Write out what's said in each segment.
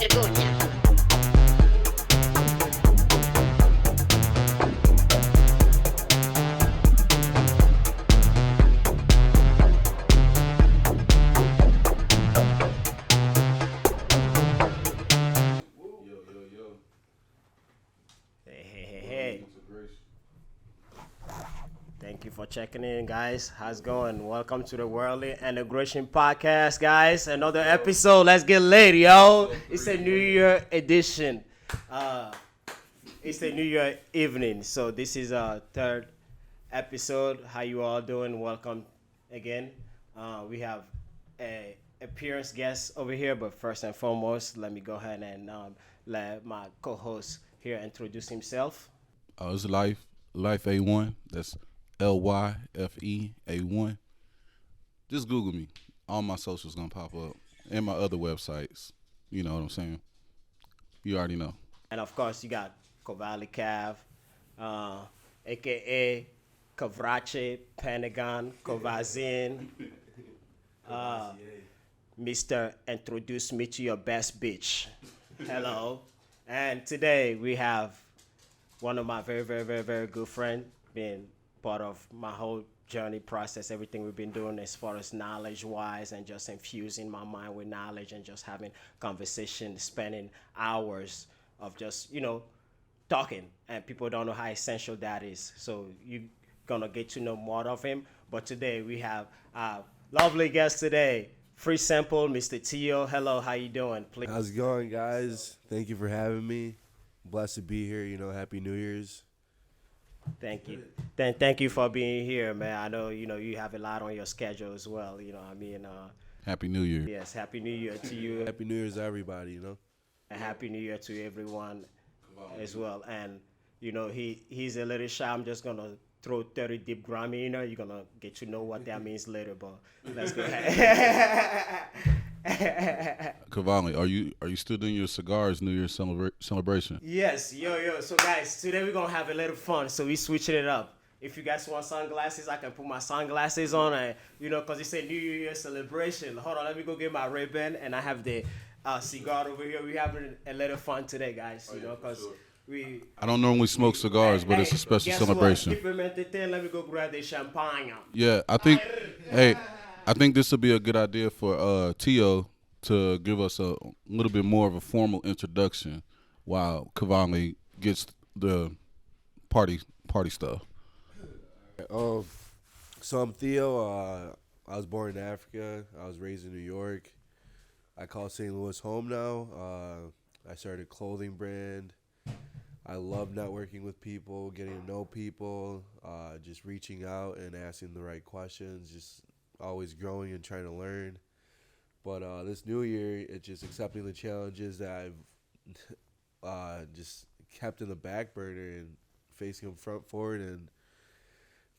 Macedonia. Hey. Thank you for checking in, guys. How's it going? Welcome to the Worldly Integration Podcast, guys. Another episode. Let's get lit, yo. It's a New Year edition. It's a New Year evening. So this is our third episode. How you all doing? Welcome again. We have a appearance guest over here, but first and foremost, let me go ahead and let my co-host here introduce himself. It's Life A1. That's Lyfe A1. Just Google me. All my socials gonna pop up, and my other websites. You know what I'm saying? You already know. And of course, you got Kovaly Kavv, aka Kavrache, Pentagon, Kovazin, Mr. Introduce Me to Your Best Bitch. Hello. And today we have one of my very, very, very, very good friend, being part of my whole journey process, everything we've been doing as far as knowledge-wise and just infusing my mind with knowledge and just having conversation, spending hours of just, talking. And people don't know how essential that is. So you're going to get to know more of him. But today we have a lovely guest today, FreeSample, Mr. Theo. Hello, how you doing? Please. How's it going, guys? Thank you for having me. Blessed to be here. Happy New Year's. Thank you. Thank you for being here, man. I know, you have a lot on your schedule as well. Happy New Year. Yes, Happy New Year to you. Happy New Year's, everybody, And Happy New Year to everyone as well. And, he's a little shy. I'm just going to throw 30 deep Grimeyy in there. You're going to get to know what that means later, but let's go ahead. Kovaly, are you still doing your cigars New Year's celebration? Yes, yo. So guys, today we're gonna have a little fun. So we switching it up. If you guys want sunglasses, I can put my sunglasses on, and cause it's a New Year celebration. Hold on, let me go get my ribbon, and I have the cigar over here. We having a little fun today, guys. Cause we. I don't normally smoke cigars, but it's a special celebration. Keep them entertained. Let me go grab the champagne. Yeah, I think this would be a good idea for Theo to give us a little bit more of a formal introduction while Kovaly gets the party stuff. So I'm Theo. I was born in Africa. I was raised in New York. I call St. Louis home now. I started a clothing brand. I love networking with people, getting to know people, just reaching out and asking the right questions, just always growing and trying to learn. But this new year, it's just accepting the challenges that I've just kept in the back burner and facing them front forward and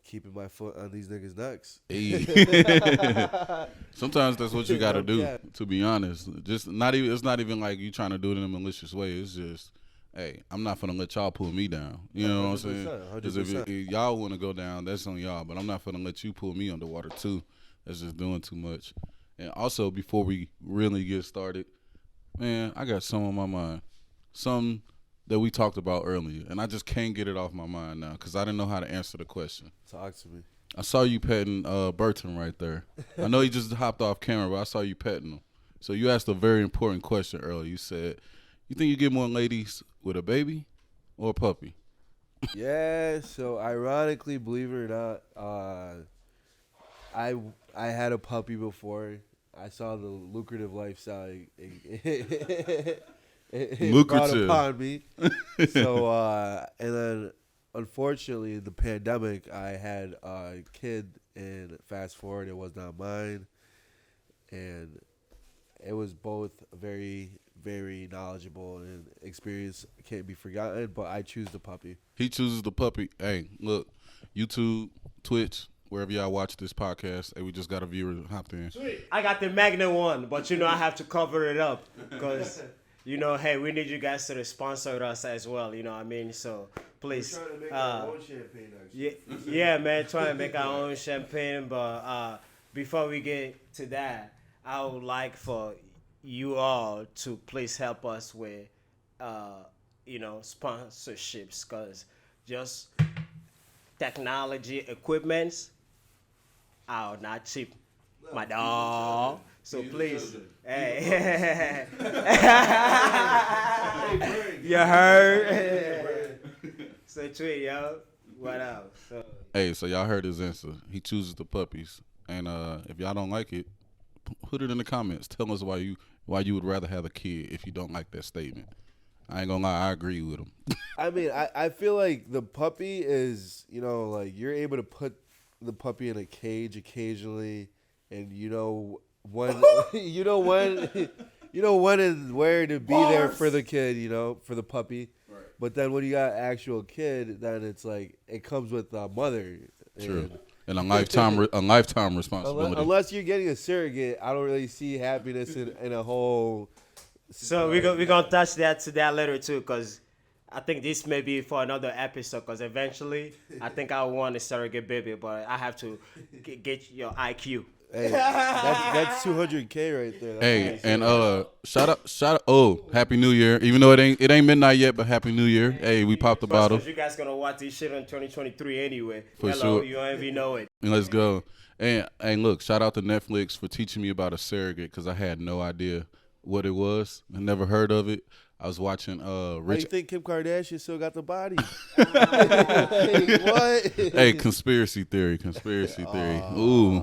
keeping my foot on these niggas' necks. Hey. Sometimes that's what you got to do, to be honest. It's not even like you trying to do it in a malicious way. It's just, hey, I'm not finna let y'all pull me down. You know what I'm saying? Because if y'all want to go down, that's on y'all. But I'm not finna let you pull me underwater too. That's just doing too much. And also, before we really get started, man, I got some on my mind. Some that we talked about earlier, and I just can't get it off my mind now because I didn't know how to answer the question. Talk to me. I saw you petting Burton right there. I know he just hopped off camera, but I saw you petting him. So you asked a very important question earlier. You said, you think you get more ladies with a baby or a puppy? Yeah, so ironically, believe it or not, I had a puppy before. I saw the lucrative lifestyle it brought upon me. So, and then unfortunately, the pandemic, I had a kid, and fast forward, it was not mine. And it was both very, very knowledgeable, and experience can't be forgotten, but I choose the puppy. He chooses the puppy. Hey, look, YouTube, Twitch, wherever y'all watch this podcast, hey, we just got a viewer hopped in. Sweet. I got the Magna one, but I have to cover it up because, hey, we need you guys to sponsor us as well, you know what I mean? So please. We're trying to make our own champagne, actually. Yeah, man, trying to make our own champagne, but before we get to that, I would like for you all to please help us with, sponsorships, cause just technology equipments are not cheap, my dog. So please, hey, you heard? So tweet, yo. What up? So. Hey, so y'all heard his answer. He chooses the puppies, and if y'all don't like it, put it in the comments. Tell us why you would rather have a kid if you don't like that statement. I ain't gonna lie, I agree with him. I mean, I feel like the puppy is, like you're able to put the puppy in a cage occasionally, and when when and where to be there for the kid, for the puppy. Right. But then when you got an actual kid, then it's like it comes with a mother. True. And a lifetime responsibility. Unless you're getting a surrogate, I don't really see happiness in a whole. So we're gonna touch that later too, cause I think this may be for another episode. Cause eventually, I think I want a surrogate baby, but I have to get your IQ. Hey, that's 200K right there. Hey, and shout out! Oh, Happy New Year! Even though it ain't midnight yet, but Happy New Year! Hey, we popped the bottle. You guys gonna watch this shit in 2023 anyway. For Hello, sure. You don't even know it. And let's go. And look, shout out to Netflix for teaching me about a surrogate, because I had no idea what it was. I never heard of it. I was watching Rich. You think Kim Kardashian still got the body? Hey, what? Hey, conspiracy theory. Ooh.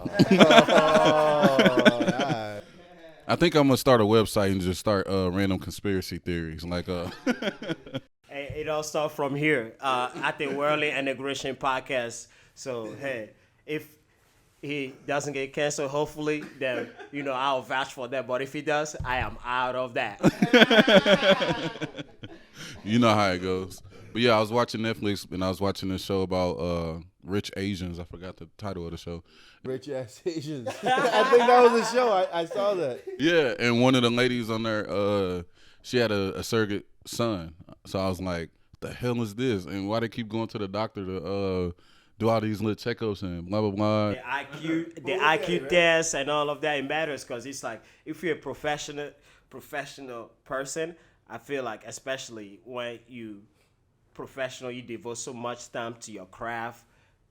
I think I'm gonna start a website and just start random conspiracy theories. Like Hey, it all starts from here at the Worldly Integration Podcast. So hey, if he doesn't get canceled, hopefully, then, I'll vouch for that. But if he does, I am out of that. You know how it goes. But yeah, I was watching Netflix, and I was watching this show about rich Asians. I forgot the title of the show. Rich ass Asians. I think that was the show. I saw that. Yeah, and one of the ladies on there, she had a surrogate son. So I was like, the hell is this? And why they keep going to the doctor to do all these little checkups and blah, blah, blah. The IQ test and all of that, it matters, because it's like, if you're a professional person, I feel like, especially when you professional, you devote so much time to your craft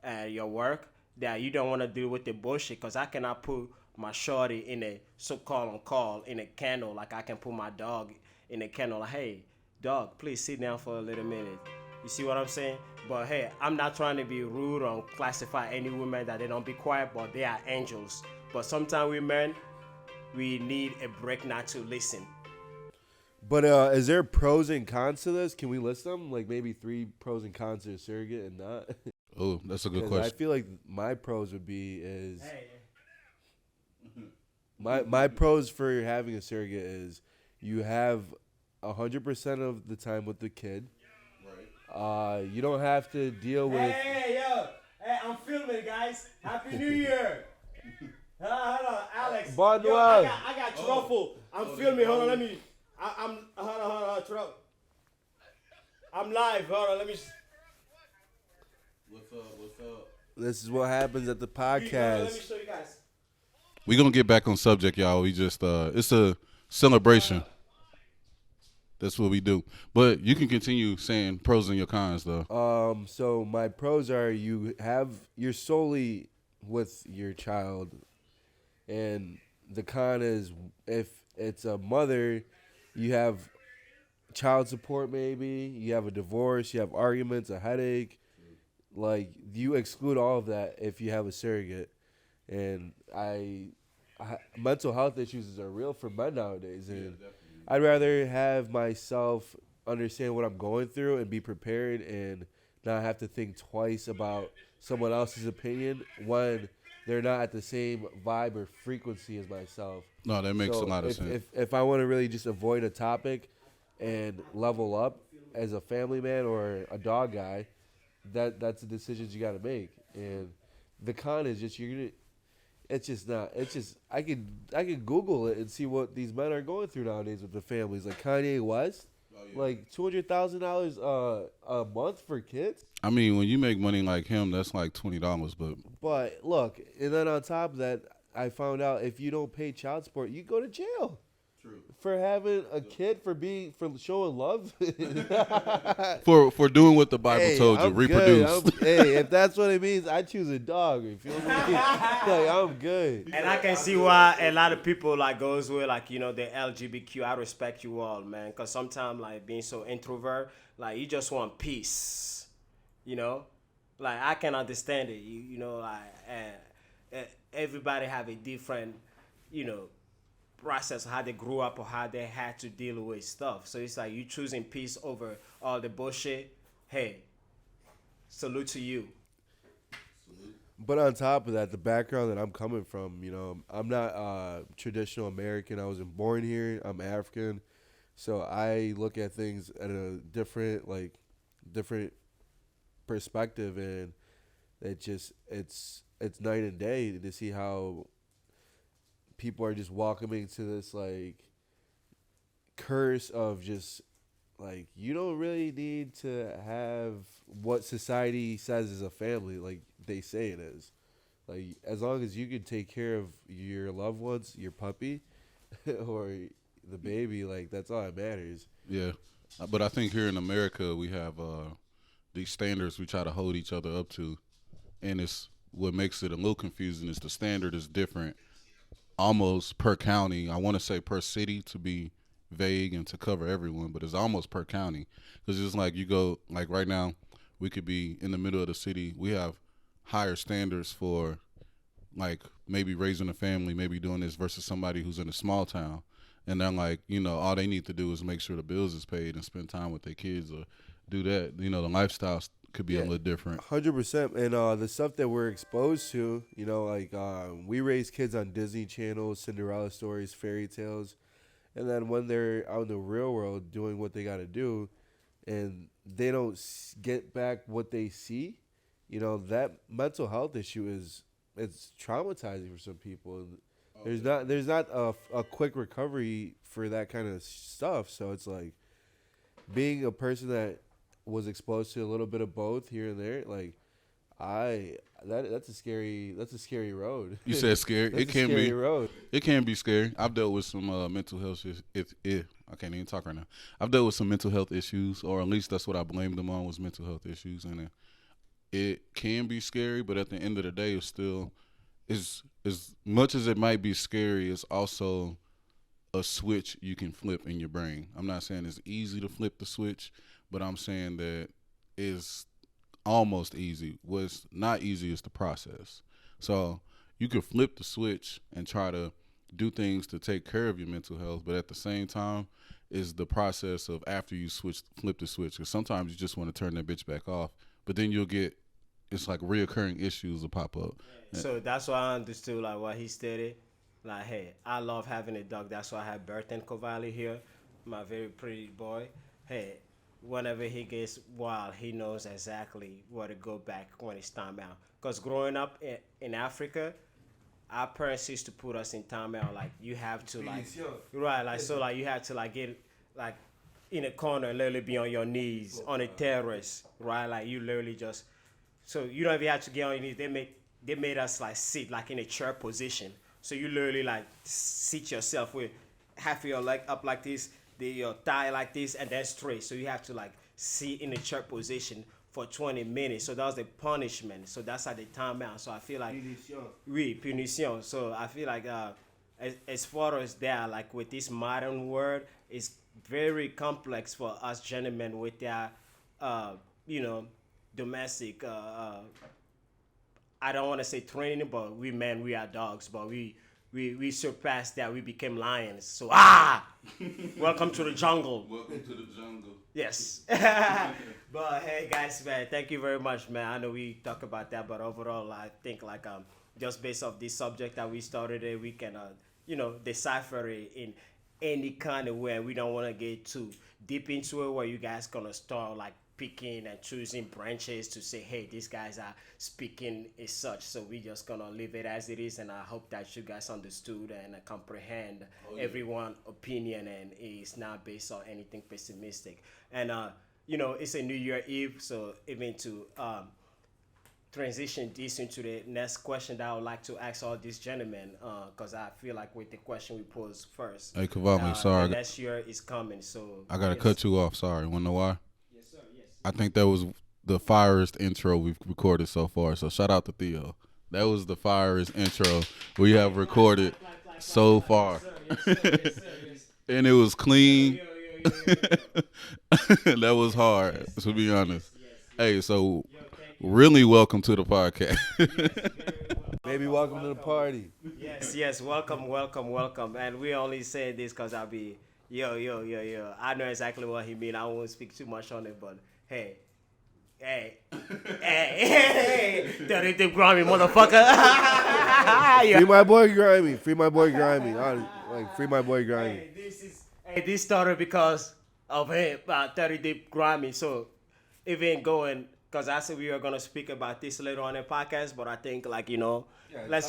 and your work that you don't want to deal with the bullshit, because I cannot put my shorty in a so-called on call in a kennel like I can put my dog in a kennel. Like, hey, dog, please sit down for a little minute. You see what I'm saying? But hey, I'm not trying to be rude or classify any women that they don't be quiet, but they are angels. But sometimes we men, we need a break not to listen. But is there pros and cons to this? Can we list them? Like maybe 3 pros and cons to a surrogate and not? Oh, that's a good question. I feel like my pros would be my pros for having a surrogate is you have 100% of the time with the kid. Right. You don't have to deal with. Hey, I'm filming, guys. Happy New Year. Hold on, Alex. I got truffle. I'm filming. Hold on, let me. Hold on, truffle. I'm live. Hold on, let me. What's up? This is what happens at the podcast. Let me show you guys. We're going to get back on subject, y'all. We just, it's a celebration. That's what we do. But you can continue saying pros and your cons, though. So my pros are you're solely with your child. And the con is if it's a mother, you have child support maybe, you have a divorce, you have arguments, a headache. Like, you exclude all of that if you have a surrogate. And mental health issues are real for men nowadays. And I'd rather have myself understand what I'm going through and be prepared and not have to think twice about someone else's opinion when they're not at the same vibe or frequency as myself. No, that makes a lot of sense. If I want to really just avoid a topic and level up as a family man or a dog guy, that's the decisions you got to make. And the con is just I could Google it and see what these men are going through nowadays with the families. Like Kanye West, like $200,000 a month for kids. I mean, when you make money like him, that's like $20. But look, and then on top of that, I found out if you don't pay child support, you go to jail. True. for having a kid, for showing love. for doing what the Bible told you, reproduce. Hey, if that's what it means, I choose a dog. You feel me? Like, I'm good. And I can see why a lot of people like goes with like, you know, the LGBTQ. I respect you all, man, because sometimes like being so introvert, like you just want peace, you know. Like I can understand it, you know, like everybody have a different, you know, process how they grew up or how they had to deal with stuff. So it's like you choosing peace over all the bullshit. Hey, salute to you. But on top of that, the background that I'm coming from, you know, I'm not traditional American. I wasn't born here. I'm African. So I look at things at a different perspective, and it's night and day to see how people are just welcoming to this like curse of just like, you don't really need to have what society says is a family like they say it is. Like, as long as you can take care of your loved ones, your puppy or the baby, like, that's all that matters. Yeah, but I think here in America we have these standards we try to hold each other up to, and it's what makes it a little confusing is the standard is different almost per county. I want to say per city to be vague and to cover everyone, but it's almost per county, because it's like you go, like right now we could be in the middle of the city, we have higher standards for like maybe raising a family, maybe doing this versus somebody who's in a small town, and then like, you know, all they need to do is make sure the bills is paid and spend time with their kids or do that. You know, the lifestyle could be a little different. 100%. And the stuff that we're exposed to, you know, like we raise kids on Disney Channel, Cinderella stories, fairy tales, and then when they're out in the real world doing what they got to do, and they don't get back what they see, you know, that mental health issue it's traumatizing for some people. There's not a quick recovery for that kind of stuff. So it's like, being a person that was exposed to a little bit of both here and there, like that's a scary road. You said scary. It can be road. It can be scary. I've dealt with some mental health issues. I can't even talk right now. I've dealt with some mental health issues, or at least that's what I blamed them on, was mental health issues, and it can be scary. But at the end of the day, it's still, as much as it might be scary, it's also a switch you can flip in your brain. I'm not saying it's easy to flip the switch, but I'm saying that it's almost easy. What's not easy is the process. So you can flip the switch and try to do things to take care of your mental health, but at the same time is the process of after you flip the switch. Because sometimes you just want to turn that bitch back off, but then you'll get, it's like reoccurring issues will pop up. So that's why I understood like what he stated. Like, hey, I love having a dog. That's why I have Burton Kovaly here, my very pretty boy. Hey, whenever he gets wild, he knows exactly where to go back when it's time out. Because growing up in Africa, our parents used to put us in timeout. Like, you have to, like, right, like, so, like, you have to, like, get, like, in a corner, literally be on your knees, on a terrace, right? Like, you literally just, so you don't even have to get on your knees. They made us, like, sit, like, in a chair position. So you literally, like, sit yourself with half of your leg up like this, your thigh like this, and then straight. So you have to, like, sit in a chair position for 20 minutes. So that was the punishment. So that's at the timeout. So I feel like punition. So I feel like as far as that, like with this modern world, it's very complex for us gentlemen with their you know, domestic I don't want to say training, but we men, we are dogs, but we surpassed that. We became lions. So welcome to the jungle. Welcome to the jungle. Yes. But hey guys, man, thank you very much, man. I know we talk about that, but overall, I think like just based off this subject that we started it, we can you know, decipher it in any kind of way. We don't want to get too deep into it where you guys gonna start like picking and choosing branches to say, hey, these guys are speaking as such. So we just gonna leave it as it is, and I hope that you guys understood and comprehend everyone's opinion, and it's not based on anything pessimistic. And you know, it's a New Year Eve, so even to transition this into the next question that I would like to ask all these gentlemen, because I feel like with the question we posed first. Hey, Kovaly, sorry. The next year is coming, so I gotta cut you off. Sorry. Wanna know why? Yes, sir. Yes. I think that was the firest intro we've recorded so far. So shout out to Theo. That was the firest intro we have recorded so far. Yes, sir. Yes, sir. And it was clean. That was hard, to be honest. Hey, so really welcome to the podcast. Baby, welcome to the party. Yes, welcome. And we only say this because I'll be, yo. I know exactly what he mean. I won't speak too much on it, but hey. Dirty Dip Grimeyy, motherfucker. Free my boy Grimeyy. Free my boy Grimeyy. This started because of him, Dirty Dip Grimeyy. So even going, because I said we were gonna speak about this later on in the podcast, but I think let's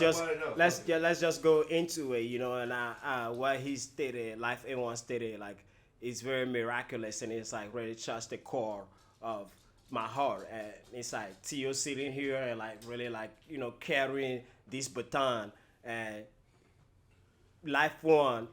just go into it, and what he stated, Life N.Y.C stated, like it's very miraculous, and it's like really touched the core of my heart. And it's like Theo sitting here and like really like carrying this baton, and Life One.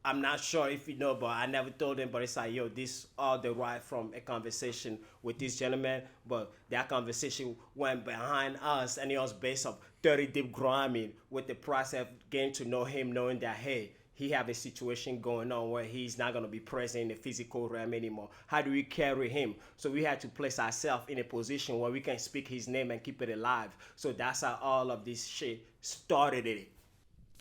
I'm not sure if you know, but I never told him, but it's like, this all derived from a conversation with this gentleman, but that conversation went behind us, and it was based off Dirty Dip Grimeyy, with the process of getting to know him, knowing that, hey, he have a situation going on where he's not going to be present in the physical realm anymore. How do we carry him? So we had to place ourselves in a position where we can speak his name and keep it alive. So that's how all of this shit started it.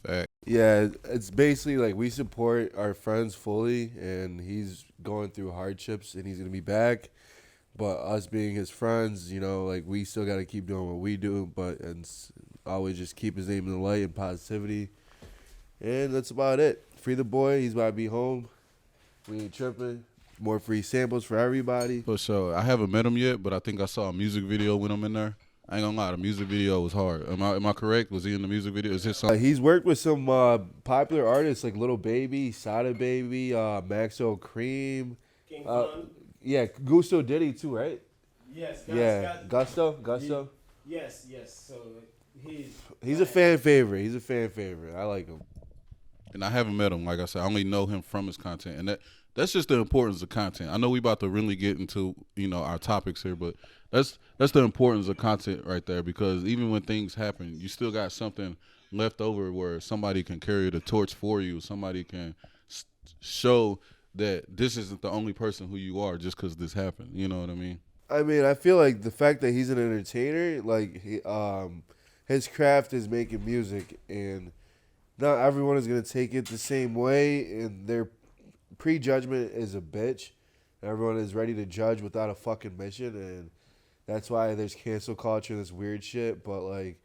Fact. Yeah, it's basically like we support our friends fully, and he's going through hardships, and he's going to be back. But us being his friends, like we still got to keep doing what we do, and always just keep his name in the light and positivity. And that's about it. Free the boy. He's about to be home. We ain't tripping. More free samples for everybody. For sure. I haven't met him yet, but I think I saw a music video with him in there. I ain't gonna lie, the music video was hard. Am I correct? Was he in the music video? Is his song? He's worked with some popular artists like Lil Baby, Sada Baby, Maxo, Kream. King Kong. Yeah, Gusto Diddy too, right? Yes. Gusto. Yes. So he's a fan favorite. I like him. And I haven't met him. Like I said, I only know him from his content, and that's just the importance of content. I know we about to really get into our topics here, but that's the importance of content right there, because even when things happen, you still got something left over where somebody can carry the torch for you. Somebody can show that this isn't the only person who you are just because this happened. You know what I mean? I mean, I feel like the fact that he's an entertainer, like his craft is making music, and not everyone is gonna take it the same way, and their prejudgment is a bitch. Everyone is ready to judge without a fucking mission, and that's why there's cancel culture, this weird shit. But like,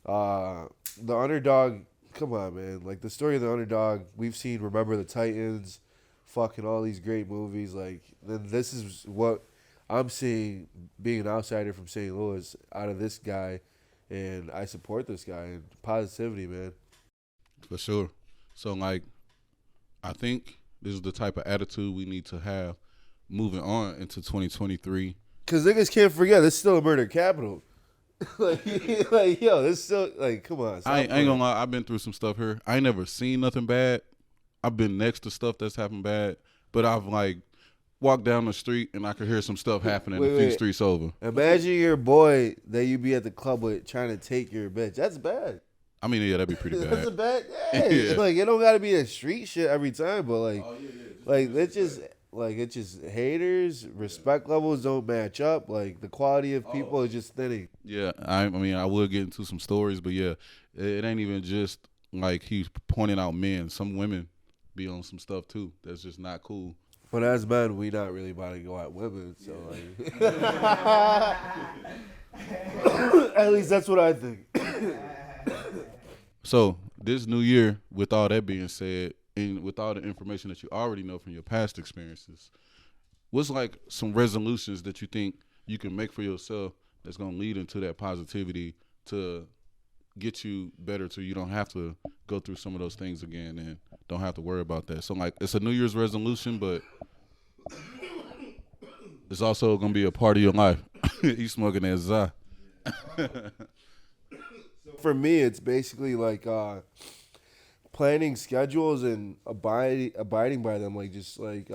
the underdog, come on, man. Like the story of the underdog, we've seen Remember the Titans, fucking all these great movies. Like, then this is what I'm seeing, being an outsider from St. Louis, out of this guy, and I support this guy and positivity, man. For sure. So like, I think this is the type of attitude we need to have moving on into 2023. Cause niggas can't forget, it's still a murder capital. like, it's still like, come on. I ain't gonna lie, I've been through some stuff here. I ain't never seen nothing bad. I've been next to stuff that's happened bad, but I've like walked down the street and I could hear some stuff happening a few streets over. Imagine your boy that you be at the club with trying to take your bitch. That's bad. I mean, yeah, that'd be pretty bad. That's a bad. Yeah. Like, it don't gotta be a street shit every time, but like, it's just haters. Respect levels don't match up. Like the quality of people is just thinning. Yeah, I mean, I will get into some stories, but yeah, it ain't even just like he's pointing out men. Some women be on some stuff too. That's just not cool. But as men, we not really about to go at women. So like, at least that's what I think. So this new year, with all that being said, and with all the information that you already know from your past experiences, what's like some resolutions that you think you can make for yourself that's going to lead into that positivity to get you better so you don't have to go through some of those things again and don't have to worry about that? So like, it's a New Year's resolution, but it's also going to be a part of your life. You smoking that za. For me, it's basically like planning schedules and abiding by them. Like just like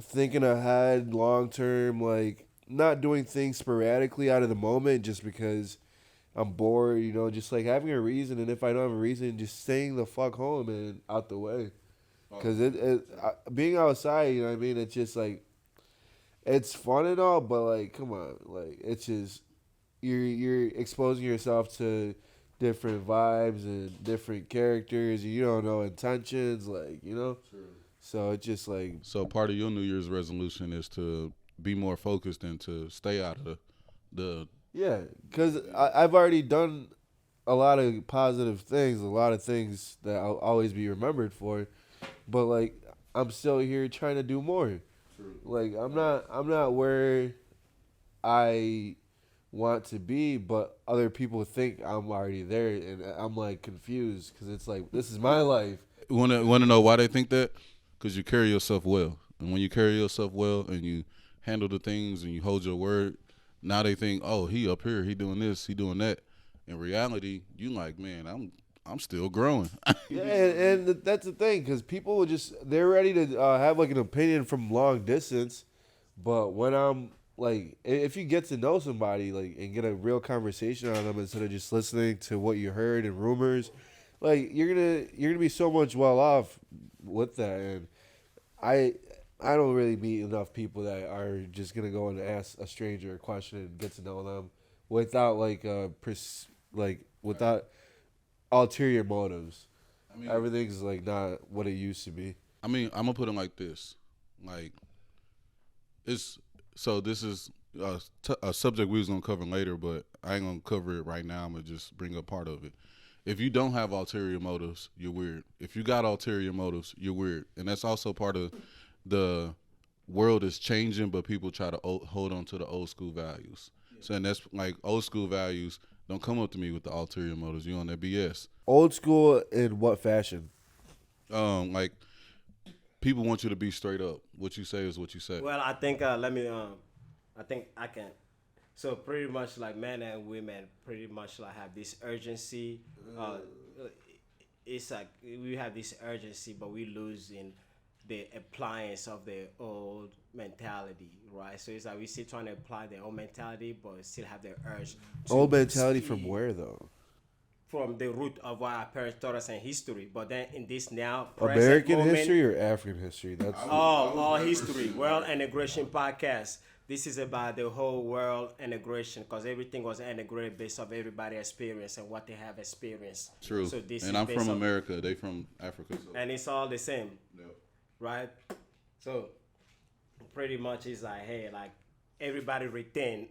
thinking ahead, long term. Like not doing things sporadically out of the moment just because I'm bored. You know, just like having a reason. And if I don't have a reason, just staying the fuck home and out the way. Because being outside, you know what I mean? It's just like, it's fun and all, but like, come on. Like, it's just, you're exposing yourself to different vibes and different characters. And you don't know intentions, like, you know? True. So it's just like. So part of your New Year's resolution is to be more focused and to stay out of the. Yeah, because I've already done a lot of positive things, a lot of things that I'll always be remembered for. But like I'm still here trying to do more. True. Like I'm not where I want to be, but other people think I'm already there, and I'm like confused because it's like this is my life. Want to know why they think that? Because you carry yourself well, and when you carry yourself well and you handle the things and you hold your word, now they think, oh, he up here, he doing this, he doing that. In reality, you like, man, I'm still growing. Yeah, and that's the thing, because people will they're ready to have like an opinion from long distance, but when I'm like, if you get to know somebody like and get a real conversation on them instead of just listening to what you heard and rumors, like you're gonna be so much well off with that. And I don't really meet enough people that are just gonna go and ask a stranger a question and get to know them without without ulterior motives. I mean, everything's like not what it used to be. I mean, I'm gonna put it like this, like this is a subject we was gonna cover later, but I ain't gonna cover it right now. I'm gonna just bring up part of it. If you don't have ulterior motives, you're weird. If you got ulterior motives, you're weird, and that's also part of the world is changing, but people try to hold on to the old school values. Yeah. So, and that's like old school values. Don't come up to me with the ulterior motives. You on that BS. Old school in what fashion? Like people want you to be straight up. What you say is what you say. Well, I think I think I can. So pretty much like men and women pretty much like have this urgency. It's like we have this urgency, but we lose in the appliance of the old mentality, right? So it's like we still trying to apply the old mentality, but still have the urge. Old mentality from where though? From the root of what our parents taught us in history, but then in this now American moment, history or African history? That's all history. World Integration Podcast. This is about the whole world integration because everything was integrated based off everybody's experience and what they have experienced. True. So this and I'm from America. They from Africa. So. And it's all the same. Yep. Right? So pretty much it's like, hey, like everybody retain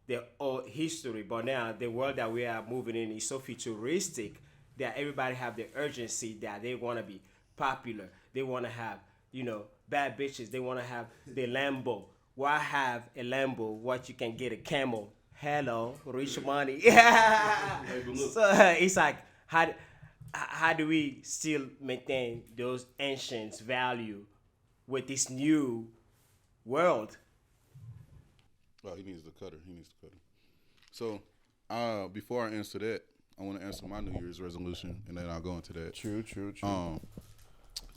their old history, but now the world that we are moving in is so futuristic that everybody have the urgency that they want to be popular. They want to have, bad bitches. They want to have the Lambo. Why have a Lambo? What you can get a camel? Hello, rich money. So it's like, how do we still maintain those ancient value with this new world? Oh, he needs the cutter. So, before I answer that, I want to answer my New Year's resolution, and then I'll go into that. True.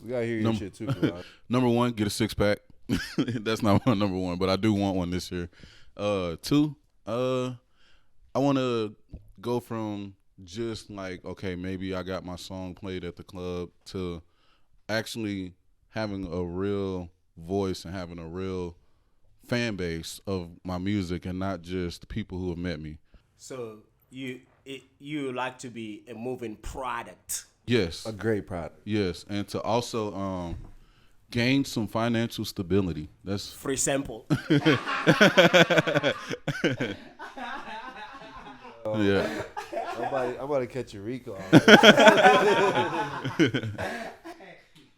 We gotta hear your shit too. Number one, get a 6-pack. That's not my number one, but I do want one this year. 2, I want to go from just like, okay, maybe I got my song played at the club to actually having a real voice and having a real fan base of my music and not just people who have met me. So you like to be a moving product. Yes. A great product. Yes, and to also gain some financial stability. That's FreeSample. Yeah. I'm about to catch a Rico.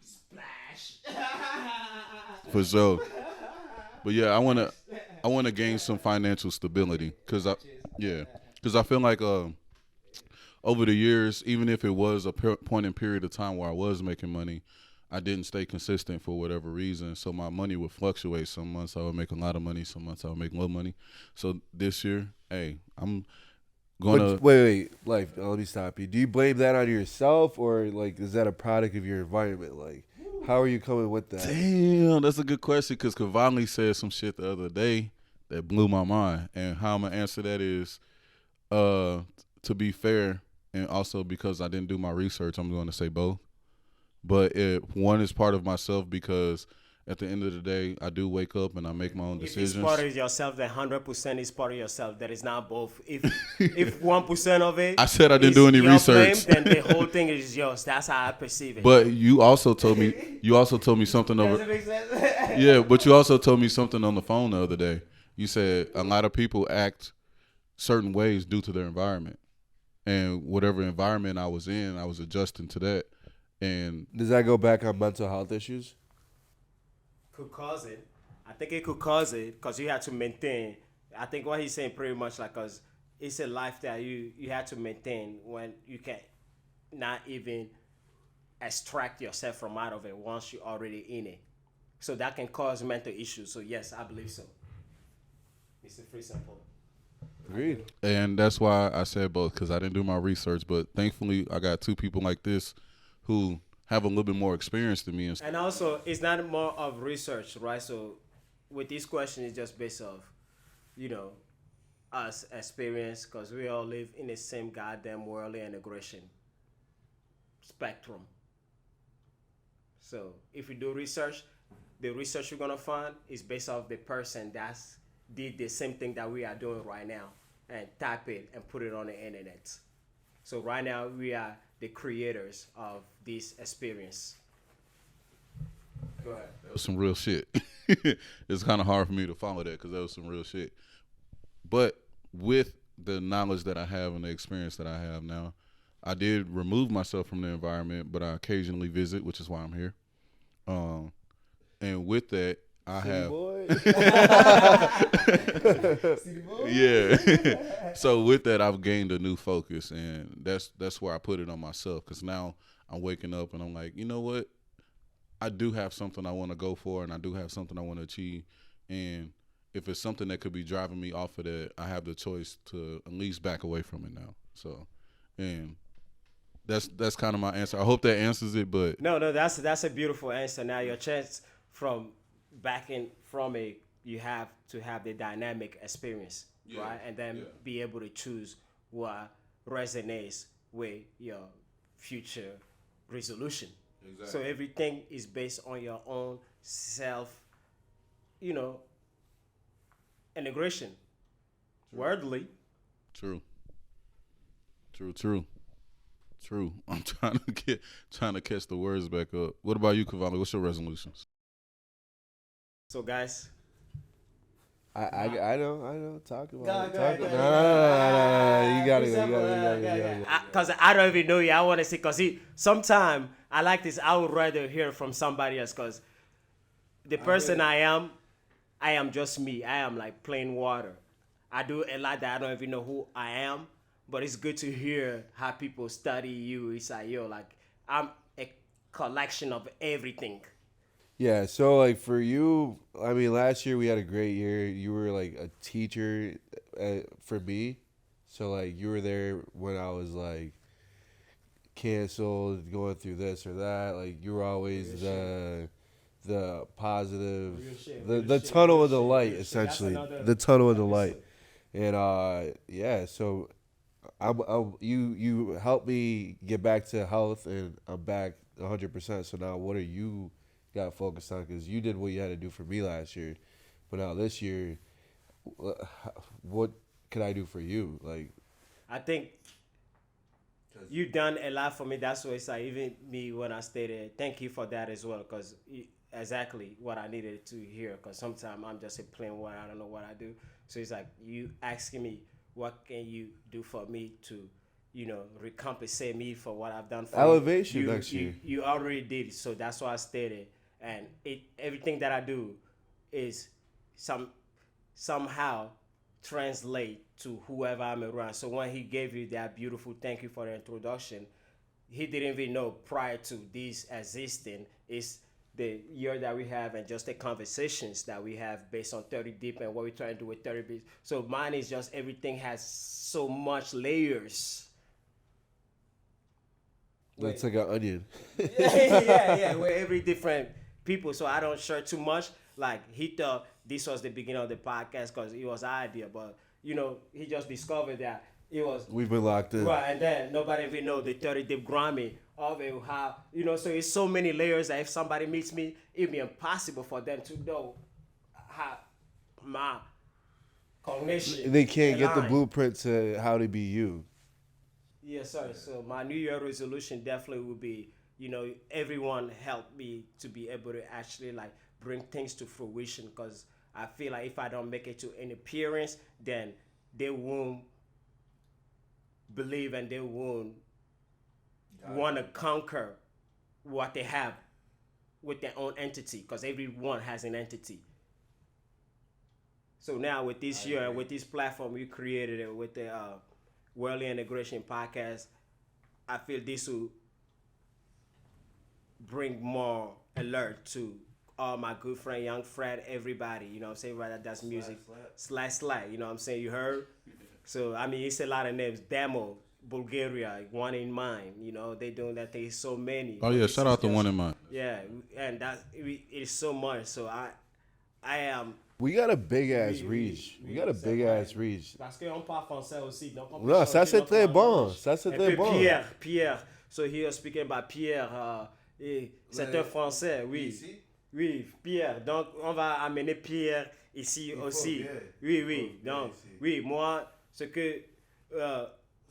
Splash. For sure. But yeah, I wanna gain some financial stability because I feel like over the years, even if it was a point in period of time where I was making money, I didn't stay consistent for whatever reason. So my money would fluctuate. Some months I would make a lot of money. Some months I would make little money. So this year, hey, I'm gonna wait, like, let me stop you. Do you blame that on yourself, or like is that a product of your environment? Like, how are you coming with that? Damn, that's a good question because Kovaly said some shit the other day that blew my mind. And how I'm gonna answer that is, to be fair, and also because I didn't do my research, I'm going to say both. But one is part of myself because at the end of the day, I do wake up and I make my own decisions. If it's part of yourself, then 100% is part of yourself. That is not both. If 1% of it, I said I didn't do any research. Blame, then the whole thing is yours. That's how I perceive it. But you also told me something over. Does it make sense? Yeah, but you also told me something on the phone the other day. You said a lot of people act certain ways due to their environment, and whatever environment I was in, I was adjusting to that. And does that go back on mental health issues? Could cause it. I think it could cause it because you have to maintain. I think what he's saying pretty much like, cause it's a life that you have to maintain when you can not even extract yourself from out of it once you're already in it. So that can cause mental issues. So yes, I believe so. It's a FreeSample. Agreed. And that's why I said both, because I didn't do my research. But thankfully, I got two people like this who have a little bit more experience than me. And also, it's not more of research, right? So with this question, it's just based off, us experience, because we all live in the same goddamn worldly integration spectrum. So if we do research, the research we're going to find is based off the person that's did the same thing that we are doing right now and type it and put it on the internet. So right now we are the creators of this experience. Go ahead. That was some real shit. It's kind of hard for me to follow that because that was some real shit. But with the knowledge that I have and the experience that I have now, I did remove myself from the environment, but I occasionally visit, which is why I'm here. And with that, I have. Yeah. So with that, I've gained a new focus, and that's where I put it on myself. Because now I'm waking up and I'm like, you know what? I do have something I want to go for, and I do have something I want to achieve. And if it's something that could be driving me off of that, I have the choice to at least back away from it now. So, and that's kind of my answer. I hope that answers it. But no, that's a beautiful answer. Now your chance from backing from it, you have to have the dynamic experience, right? And then be able to choose what resonates with your future resolution. Exactly. So everything is based on your own self, integration. True. Wordly. True. I'm trying to catch the words back up. What about you, Kovaly? What's your resolutions? So guys, I know. Talk about it. No. You got it. Because I don't even know you. I want to see, because sometimes I like this. I would rather hear from somebody else, because the person I am just me. I am like plain water. I do a lot that I don't even know who I am, but it's good to hear how people study you. It's like, I'm a collection of everything. Yeah, so like for you, I mean, last year we had a great year. You were like a teacher for me. So like you were there when I was like canceled, going through this or that. Like you were always the positive, the tunnel of the light, essentially. The tunnel of the light. And so you helped me get back to health, and I'm back 100%. So now what are you got focused on? Because you did what you had to do for me last year, but now this year, what can I do for you? Like, I think you've done a lot for me. That's why it's like, even me when I stated thank you for that as well, because exactly what I needed to hear. Because sometimes I'm just a plain one. I don't know what I do. So it's like you asking me, what can you do for me to, recompensate me for what I've done for elevation next year. You already did. So that's why I stated. And everything that I do is somehow translate to whoever I'm around. So when he gave you that beautiful thank you for the introduction, he didn't even know prior to this existing, is the year that we have and just the conversations that we have based on 30 Deep and what we're trying to do with 30 Beats. So mine is just everything has so much layers. It's like an onion. yeah, we're every different people. So I don't share too much. Like he thought this was the beginning of the podcast because it was our idea, but you know, he just discovered that it was. We've been locked in. Right, and then nobody even know the 30 Deep Grimeyy of it, how, you know, so it's so many layers that if somebody meets me, it'd be impossible for them to know how my cognition. They can't get the align. blueprint to how to be you. Yes, sir. So my New Year resolution definitely would be, you know, everyone help me to be able to actually like bring things to fruition, because I feel like if I don't make it to an appearance, then they won't believe and they won't want to conquer what they have with their own entity, because everyone has an entity. So now with this year, with this platform we created it with the Worldly Integration Podcast, I feel this will bring more alert to all my good friend, young Frat, everybody, you know what I'm saying, everybody that does music. Slaattt, you know what I'm saying, you heard? So, I mean, it's a lot of names. Demo, Bulgaria, One in Mind, you know, they doing that thing, so many. Oh, yeah, shout out to One in Mind. Yeah, and it is so much. So, I am... We got a big ass reach. We got a big ass reach. Parce qu'on parle français aussi. Donc on peut Non, ça changer c'est notre très bon. langage. Ça c'est Et très puis bon. Pierre. So here speaking about Pierre. C'est un français, oui. Ici? Oui, Pierre. Donc on va amener Pierre ici aussi. Oui. Donc, oui, moi, ce que...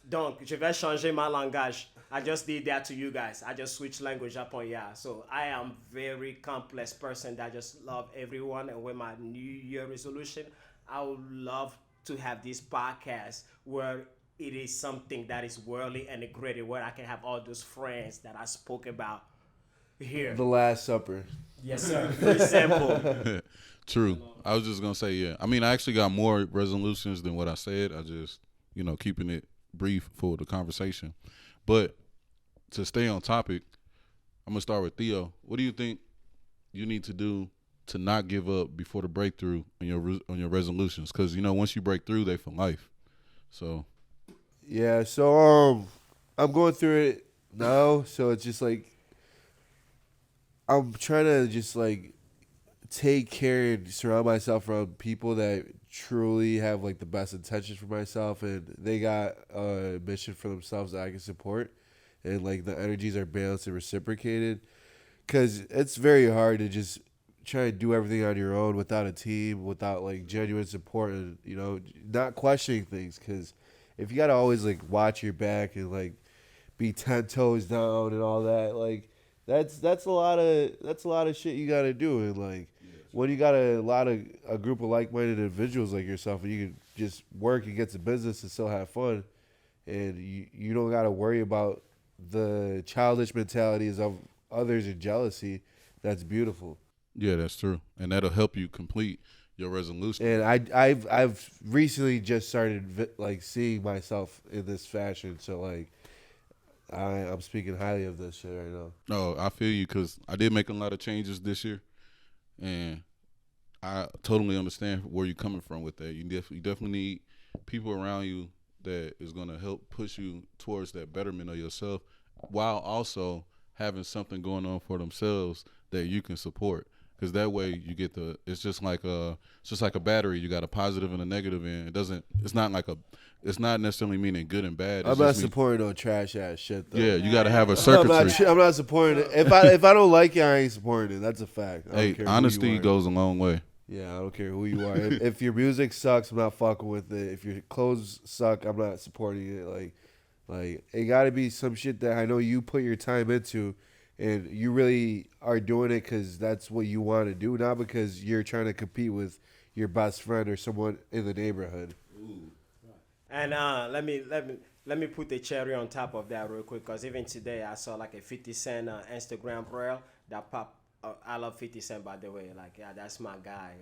donc, je vais changer ma langage. I just did that to you guys. I just switched language up on y'all. So I am very complex person that just love everyone. And with my New Year resolution, I would love to have this podcast where it is something that is worldly integrated, where I can have all those friends that I spoke about here. The Last Supper. Yes, sir. FreeSample. True. I was just going to say, yeah. I mean, I actually got more resolutions than what I said. I just, you know, keeping it brief for the conversation. But to stay on topic, I'm going to start with Theo. What do you think you need to do to not give up before the breakthrough on your resolutions? Because, you know, once you break through, they for life. So. Yeah, so I'm going through it now. So it's just like I'm trying to just like take care and surround myself around people that truly have like the best intentions for myself, and they got a mission for themselves that I can support, and like the energies are balanced and reciprocated, because it's very hard to just try and do everything on your own without a team, without like genuine support, and you know, not questioning things, because if you gotta always like watch your back and like be 10 toes down and all that, like that's a lot of shit you gotta do. And like when you got a group of like-minded individuals like yourself, and you can just work and get to business and still have fun, and you don't gotta worry about the childish mentalities of others and jealousy, that's beautiful. Yeah, that's true, and that'll help you complete your resolution. And I've recently just started like seeing myself in this fashion, so like I'm speaking highly of this shit right now. No, I feel you, because I did make a lot of changes this year, and I totally understand where you're coming from with that. You definitely need people around you that is going to help push you towards that betterment of yourself, while also having something going on for themselves that you can support. Because that way you get it's just like a battery. You got a positive and a negative, and it's not necessarily meaning good and bad. I'm not supporting no trash ass shit though. Yeah, you got to have a circuitry. I'm not supporting it. If I don't like it, I ain't supporting it. That's a fact. Hey, honesty goes a long way. Yeah, I don't care who you are. if your music sucks, I'm not fucking with it. If your clothes suck, I'm not supporting it. Like it got to be some shit that I know you put your time into, and you really are doing it because that's what you want to do, not because you're trying to compete with your best friend or someone in the neighborhood. Ooh. And let me put the cherry on top of that real quick, because even today I saw like a 50 Cent Instagram reel that popped. I love 50 Cent, by the way. Like, yeah, that's my guy.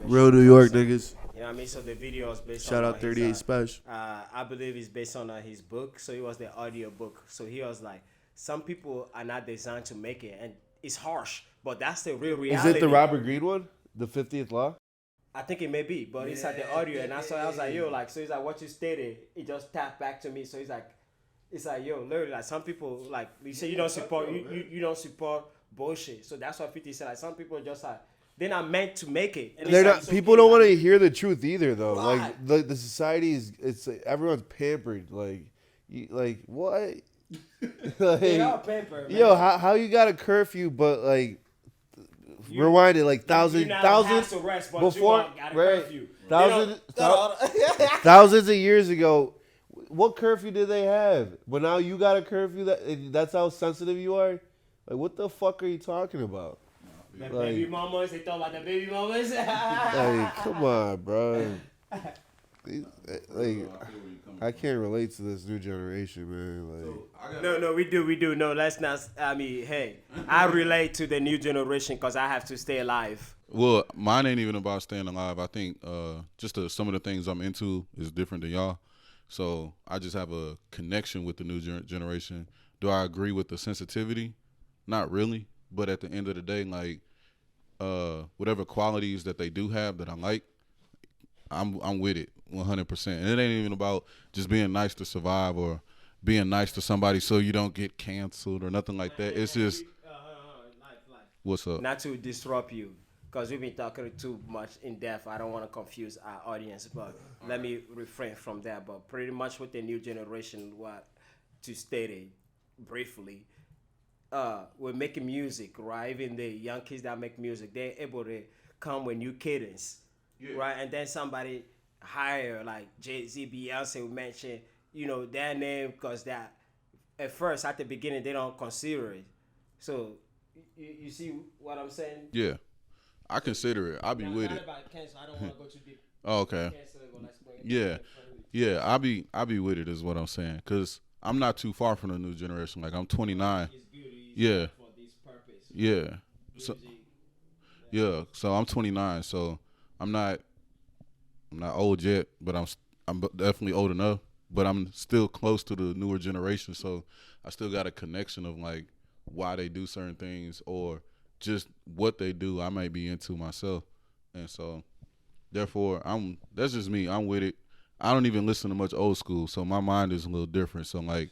Real New York niggas. You know what I mean? So the video is based Shout on out 38 Spesh. I believe it's based on his book. So it was the audio book. So he was like, some people are not designed to make it, and it's harsh, but that's the real Is reality. it the Robert Greene one? The 50th Law? I think it may be, but it's like the audio, and I was like, yo, like, so he's like, what you stated, it just tapped back to me. So he's like, it's like, yo, literally, like, some people, like, you say you don't support, you don't support bullshit. So that's what 50 said. Like, some people are just like, they're not meant to make it. And They're like, not. People don't want to hear the truth either, though. Right. Like the society is, it's like, everyone's pampered. Like what? They are pampered, man. Yo, how you got a curfew, but like rewind it like thousands before, right? Thousands of years ago. What curfew did they have? But now you got a curfew. That's how sensitive you are. Like, what the fuck are you talking about? The baby mamas, they talk about the baby mamas. Like, come on, bro. Like, I can't relate to this new generation, man. Like, No, we do. No, let's not. I mean, hey, I relate to the new generation because I have to stay alive. Well, mine ain't even about staying alive. I think just some of the things I'm into is different than y'all. So I just have a connection with the new generation. Do I agree with the sensitivity? Not really. But at the end of the day, like, whatever qualities that they do have that I like, I'm with it 100%. And it ain't even about just being nice to survive or being nice to somebody so you don't get canceled or nothing like that. It's just what's up? Not to disrupt you, because we've been talking too much in depth. I don't want to confuse our audience, but let me refrain from that. But pretty much with the new generation, what to state it briefly, we're making music, right? Even the young kids that make music, they're able to come with new cadence, right? And then somebody higher, like Jay-Z, Beyonce, we mentioned, their name, because that at first, at the beginning, they don't consider it. So you see what I'm saying? Yeah, I consider it. I'll be with it. About cancel. I don't want to go too deep. Oh, okay. Yeah. I'll be with it is what I'm saying, because I'm not too far from the new generation. Like, I'm 29. Yeah. For this purpose. Yeah. So I'm 29. So I'm not old yet, but I'm definitely old enough. But I'm still close to the newer generation. So I still got a connection of like why they do certain things or just what they do. I might be into myself, and so therefore that's just me. I'm with it. I don't even listen to much old school, so my mind is a little different. So like,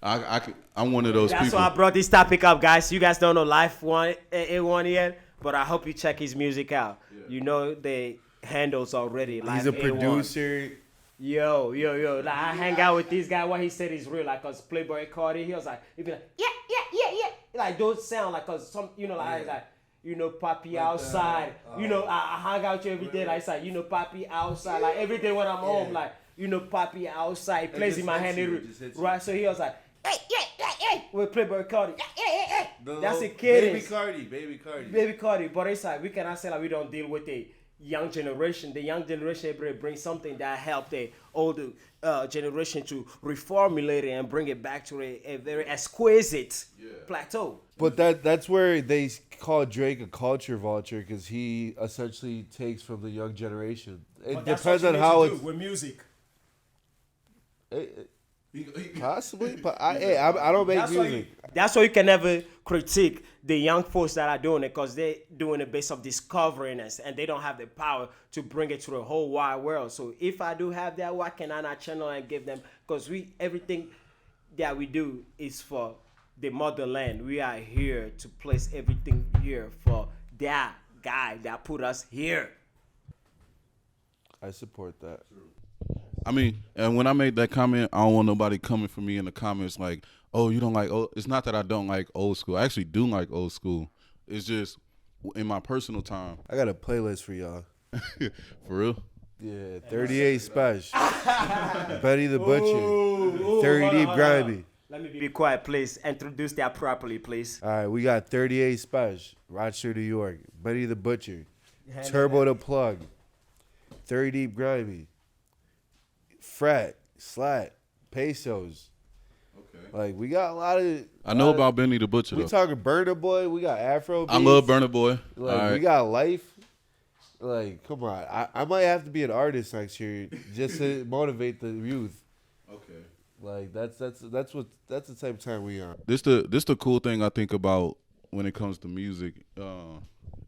I'm one of those people. That's why I brought this topic up, guys. You guys don't know Life A1 yet, but I hope you check his music out. Yeah. You know the handles already. He's a producer. Yo. Like, I hang out with this guy. What he said is real. Like, cause Playboy Cardi, he was like, he'd be like, yeah. Like, those sound like, cause some, Papi outside. I hang out with you every day. Like, it's like, Papi outside. Like, every day when I'm home, like, Papi outside. He plays in my hand. Right? So he was like, hey. With Playboy Cardi. Hey. That's a kid. Baby Cardi. But it's like, we cannot say like we don't deal with the young generation. The young generation brings something that helped the older generation to reformulate it and bring it back to a very exquisite plateau. But that's where they call Drake a culture vulture, because he essentially takes from the young generation. It depends on how it's with music. Possibly, but I don't make music. That's why you can never critique the young folks that are doing it, because they're doing it based off discovering us, and they don't have the power to bring it to the whole wide world. So if I do have that, why can I not channel and give them? Because everything that we do is for the motherland. We are here to place everything here for that guy that put us here. I support that. I mean, and when I made that comment, I don't want nobody coming for me in the comments like, oh, you don't like old. It's not that I don't like old school. I actually do like old school. It's just in my personal time. I got a playlist for y'all. For real? Yeah, 38 Spesh. Betty the Butcher. 30 Deep Grimeyy. Let me be quiet, please. Introduce that properly, please. All right, we got 38 Spesh, Rochester, New York. Betty the Butcher. Turbo the Plug. 30 Deep Grimeyy. Frat, Slaattt, Pesos. Okay. Like, we got a lot of. I know about Benny the Butcher. We talking Burna Boy. We got Afro beats. I love Burna Boy. Like, we got Life. Like, come on. I might have to be an artist next year just to motivate the youth. Okay. Like, that's the type of time we on. This the cool thing I think about when it comes to music,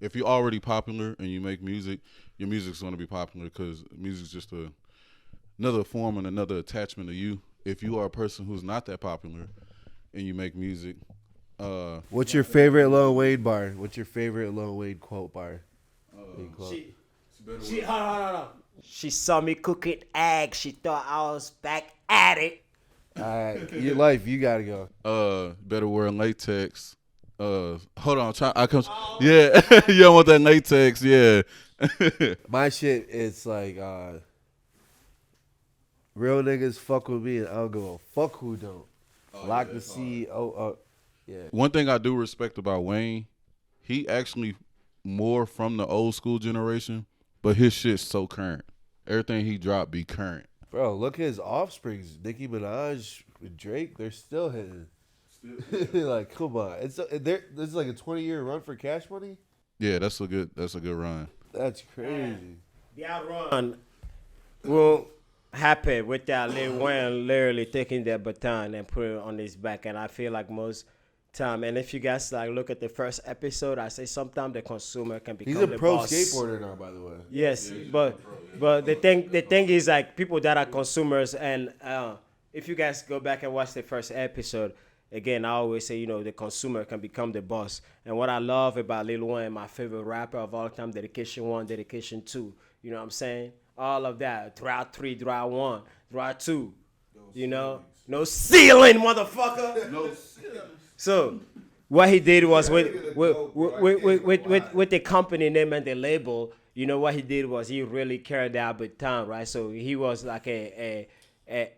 if you're already popular and you make music, your music's going to be popular because music's just another form and another attachment to you. If you are a person who's not that popular and you make music, what's your favorite Lil Wayne bar? What's your favorite Lil Wayne quote bar? She saw me cooking eggs. She thought I was back at it. All right, your life, you gotta go. Better wear latex. Hold on, yeah, you don't want that latex, yeah. My shit, it's like real niggas fuck with me and I don't give a fuck who don't. Lock the CEO. Yeah. One thing I do respect about Wayne, he actually more from the old school generation, but his shit's so current. Everything he dropped be current. Bro, look at his offsprings. Nicki Minaj with Drake, they're still hitting. Like, come on. This is like a 20-year run for Cash Money? Yeah, that's a good run. That's crazy. That run will happen without Lil Wayne literally taking that baton and put it on his back. And I feel like most time, and if you guys like look at the first episode, I say sometimes the consumer can become the boss. He's a pro skateboarder now, by the way. Yes, but the thing is like people that are consumers, and if you guys go back and watch the first episode, again, I always say, the consumer can become the boss. And what I love about Lil Wayne, my favorite rapper of all time, Dedication 1, Dedication 2, you know what I'm saying? All of that, Drought 3, Drought 1, Drought 2, no ceiling, motherfucker. No ceiling. So what he did was with the company name and the label, what he did was he really carried that baton, right? So he was like a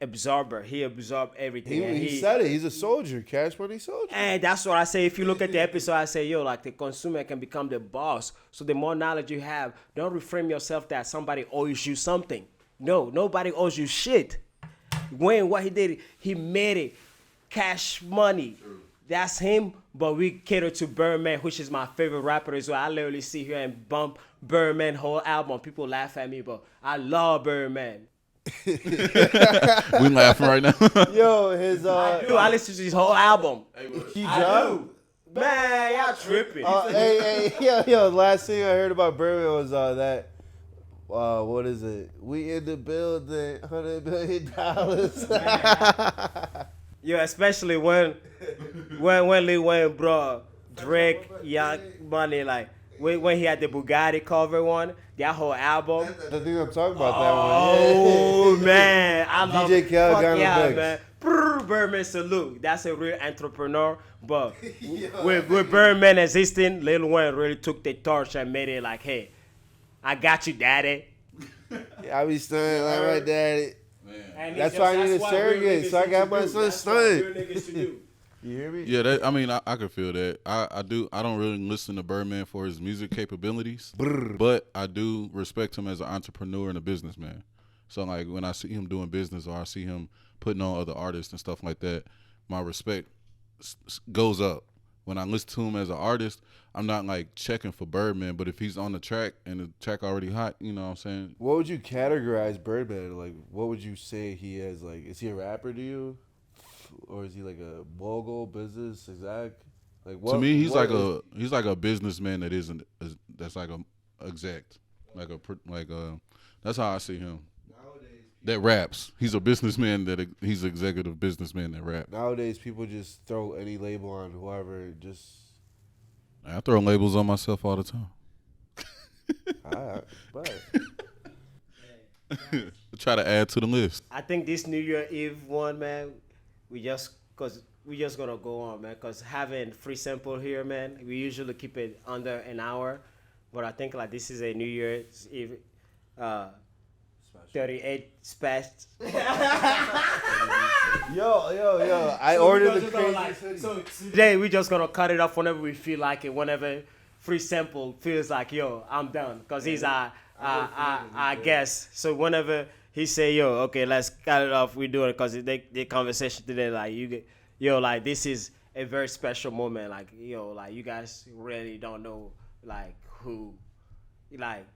absorber. He absorbed everything. He said it. He's a soldier, Cash Money soldier. And that's what I say. If you look at the episode, I say, like the consumer can become the boss. So the more knowledge you have, don't reframe yourself that somebody owes you something. No, nobody owes you shit. Wayne, what he did, he made it. Cash Money. That's him, but we cater to Birdman, which is my favorite rapper as well. I literally sit here and bump Birdman whole album. People laugh at me, but I love Birdman. We laughing right now. Yo, his I listen to his whole album. He dropped? Man, y'all tripping. Yo, last thing I heard about Birdman was that. What is it? We in the building, $100 billion. Yeah, especially when Lil Wayne brought Drake, Young Money, like when he had the Bugatti cover one, that whole album. The thing I'm talking about, that one. Oh man, I love DJ Khaled got yeah, man. Birdman salute. That's a real entrepreneur. But with Birdman existing, Lil Wayne really took the torch and made it like, hey, I got you, daddy. I be stunning like my daddy. That's why I need a surrogate, so I got my son stunned. You hear me? Yeah, I could feel that. I do. I don't really listen to Birdman for his music capabilities, but I do respect him as an entrepreneur and a businessman. So like when I see him doing business or I see him putting on other artists and stuff like that, my respect goes up. When I listen to him as an artist, I'm not like checking for Birdman, but if he's on the track and the track already hot, you know what I'm saying? What would you categorize Birdman? Like, what would you say he is? Like, is he a rapper to you? Or is he like a mogul, business exec? Like, what, to me, he's like a businessman that's like a exec. That's how I see him. That raps. He's a businessman he's an executive businessman that raps. Nowadays, people just throw any label on whoever. I throw labels on myself all the time. But try to add to the list. I think this New Year Eve one, man, we just gonna go on, man. Cause having FreeSample here, man, we usually keep it under an hour, but I think like this is a New Year's Eve. 38 Spesh. Yo. I ordered the craziest hoodie. So today we just gonna cut it off whenever we feel like it, whenever FreeSample feels like, yo, I'm done. Cause he's our guest. So whenever he say, yo, okay, let's cut it off, we do it. Cause the conversation today, like like this is a very special moment. Like, like you guys really don't know like who like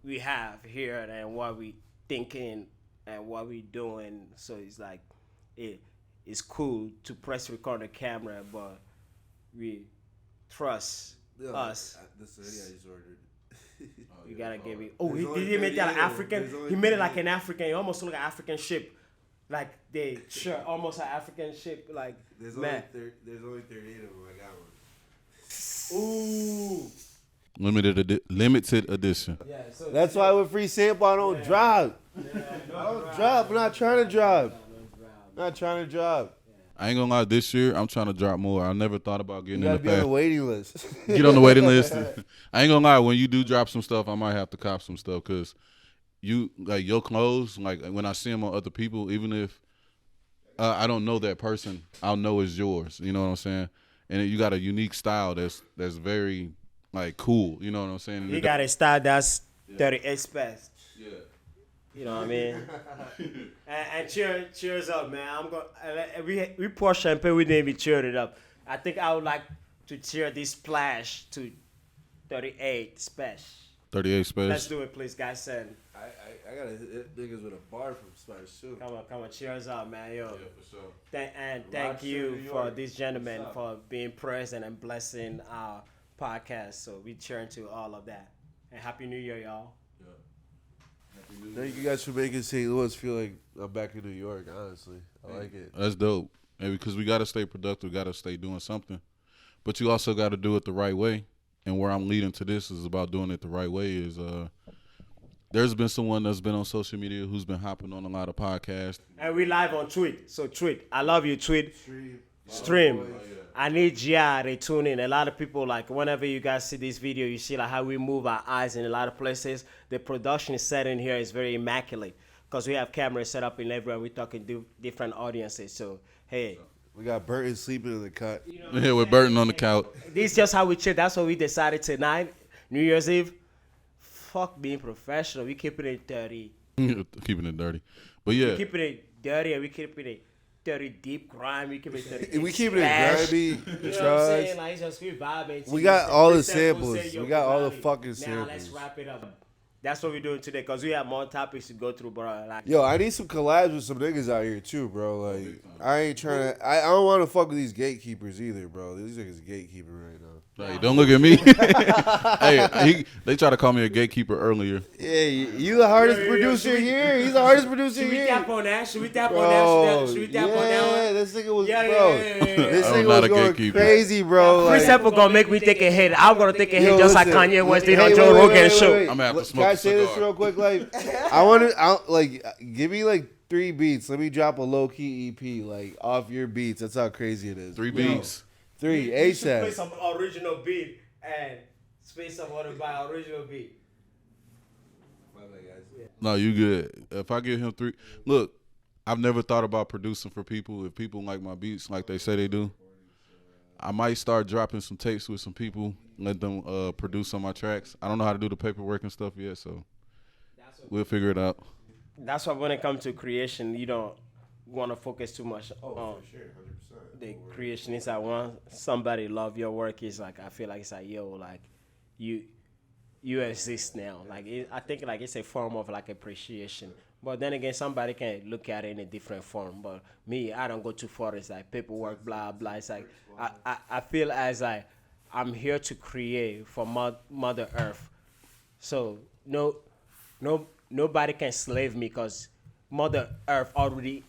we have here and what we thinking and what we doing. So it's like it's cool to press record the camera, but we trust us. This hoodie I just ordered. You gotta give me. Oh, he made that African. He made it like an African. It almost look like an African ship. Like they sure almost an African ship. Like there's man. There's only 38 of them. I got Ooh. one. Limited edition. Yeah, so That's why with FreeSample I don't drop. I don't drop. I'm not trying to drop. Not trying to drop. I ain't gonna lie, this year I'm trying to drop more. I never thought about getting in the be on the waiting list. Get on the waiting list. I ain't gonna lie, when you do drop some stuff, I might have to cop some stuff because you like your clothes. Like when I see them on other people, even if I don't know that person, I'll know it's yours. You know what I'm saying? And you got a unique style that's very like cool. You know what I'm saying? And you got a style that's 38 Spesh. Yeah. You know what I mean? and cheers up, man. I'm going. We pour champagne. We didn't even cheer it up. I think I would like to cheer this splash to 38 Spesh. 38 Spesh. Let's do it, please, guys. And I gotta hit niggas with a bar from Spesh too. Come on, cheers up, man, yo. Yeah, for sure. Thank you for this gentleman for being present and blessing our podcast. So we cheering to all of that. And Happy New Year, y'all. Thank you guys for making St. Louis feel like I'm back in New York, honestly. I like it. That's dope. And because we got to stay productive, got to stay doing something. But you also got to do it the right way. And where I'm leading to this is about doing it the right way is there's been someone that's been on social media who's been hopping on a lot of podcasts. And we live on Tweet. So Tweet, I love you, Tweet. Stream. I need y'all to tune in. A lot of people, like, whenever you guys see this video, you see like how we move our eyes in a lot of places. The production set in here is very immaculate because we have cameras set up in everywhere. We're talking to different audiences. So, hey. We got Burton sleeping in the cut. You know Yeah, with Burton on the couch. This is just how we chill. That's what we decided tonight, New Year's Eve. Fuck being professional. We keeping it dirty. Keeping it dirty. But yeah. We keeping it dirty and we keeping it dirty, deep grime. We keeping it dirty. We keeping it grimy. You know what I'm saying? Like, it's just we vibing. We got all the samples. We got all the fucking samples. Now let's wrap it up. That's what we're doing today because we have more topics to go through, bro. Like, yo, I need some collabs with some niggas out here too, bro. Like, I ain't trying to. I don't want to fuck with these gatekeepers either, bro. These niggas gatekeeping right now. Hey, don't look at me. Hey, they tried to call me a gatekeeper earlier. Yeah, you the hardest producer here. He's the hardest producer here. Should we tap on that? Should we tap bro, on that? Should we tap on that one? Yeah, this nigga was, Yeah. This I'm nigga not was a going gatekeeper. crazy, bro. Like, FreeSample gonna make me take a hit. I'm gonna take a hit yo, just listen, like Kanye West did hey, on Joe wait, Rogan's show. I'm gonna have to smoke Can I a say this cigar. real quick? Like, I want to, like, give me like 3 beats. Let me drop a low key EP, like off your beats. That's how crazy it is. 3 beats. 3 You should play ASAP. some original beat and space some other by original beat. No, you good. If I give him 3, look, I've never thought about producing for people. If people like my beats like they say they do, I might start dropping some tapes with some people, let them produce on my tracks. I don't know how to do the paperwork and stuff yet, so we'll figure it out. That's why when it comes to creation, you don't want to focus too much on the creation. It's like once somebody love your work, it's like I feel like it's like yo, like you exist now. Like I think like it's a form of like appreciation. But then again, somebody can look at it in a different form. But me, I don't go too far. It's like paperwork, blah blah. It's like I feel as like I'm here to create for Mother Earth. So nobody can slave me because Mother Earth already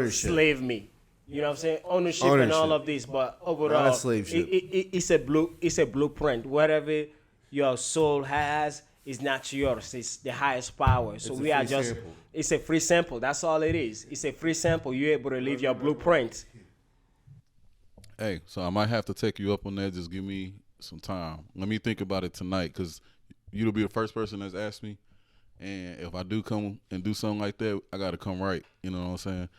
slave me. You know what I'm saying? Ownership and all of this, but overall, Not a slave ship. it's a blueprint. Whatever your soul has is not yours. It's the highest power. So we are just. sample. It's a free sample. That's all it is. It's a free sample. You're able to leave your blueprint. Hey, so I might have to take you up on that. Just give me some time. Let me think about it tonight, because you'll be the first person that's asked me. And if I do come and do something like that, I got to come right. You know what I'm saying?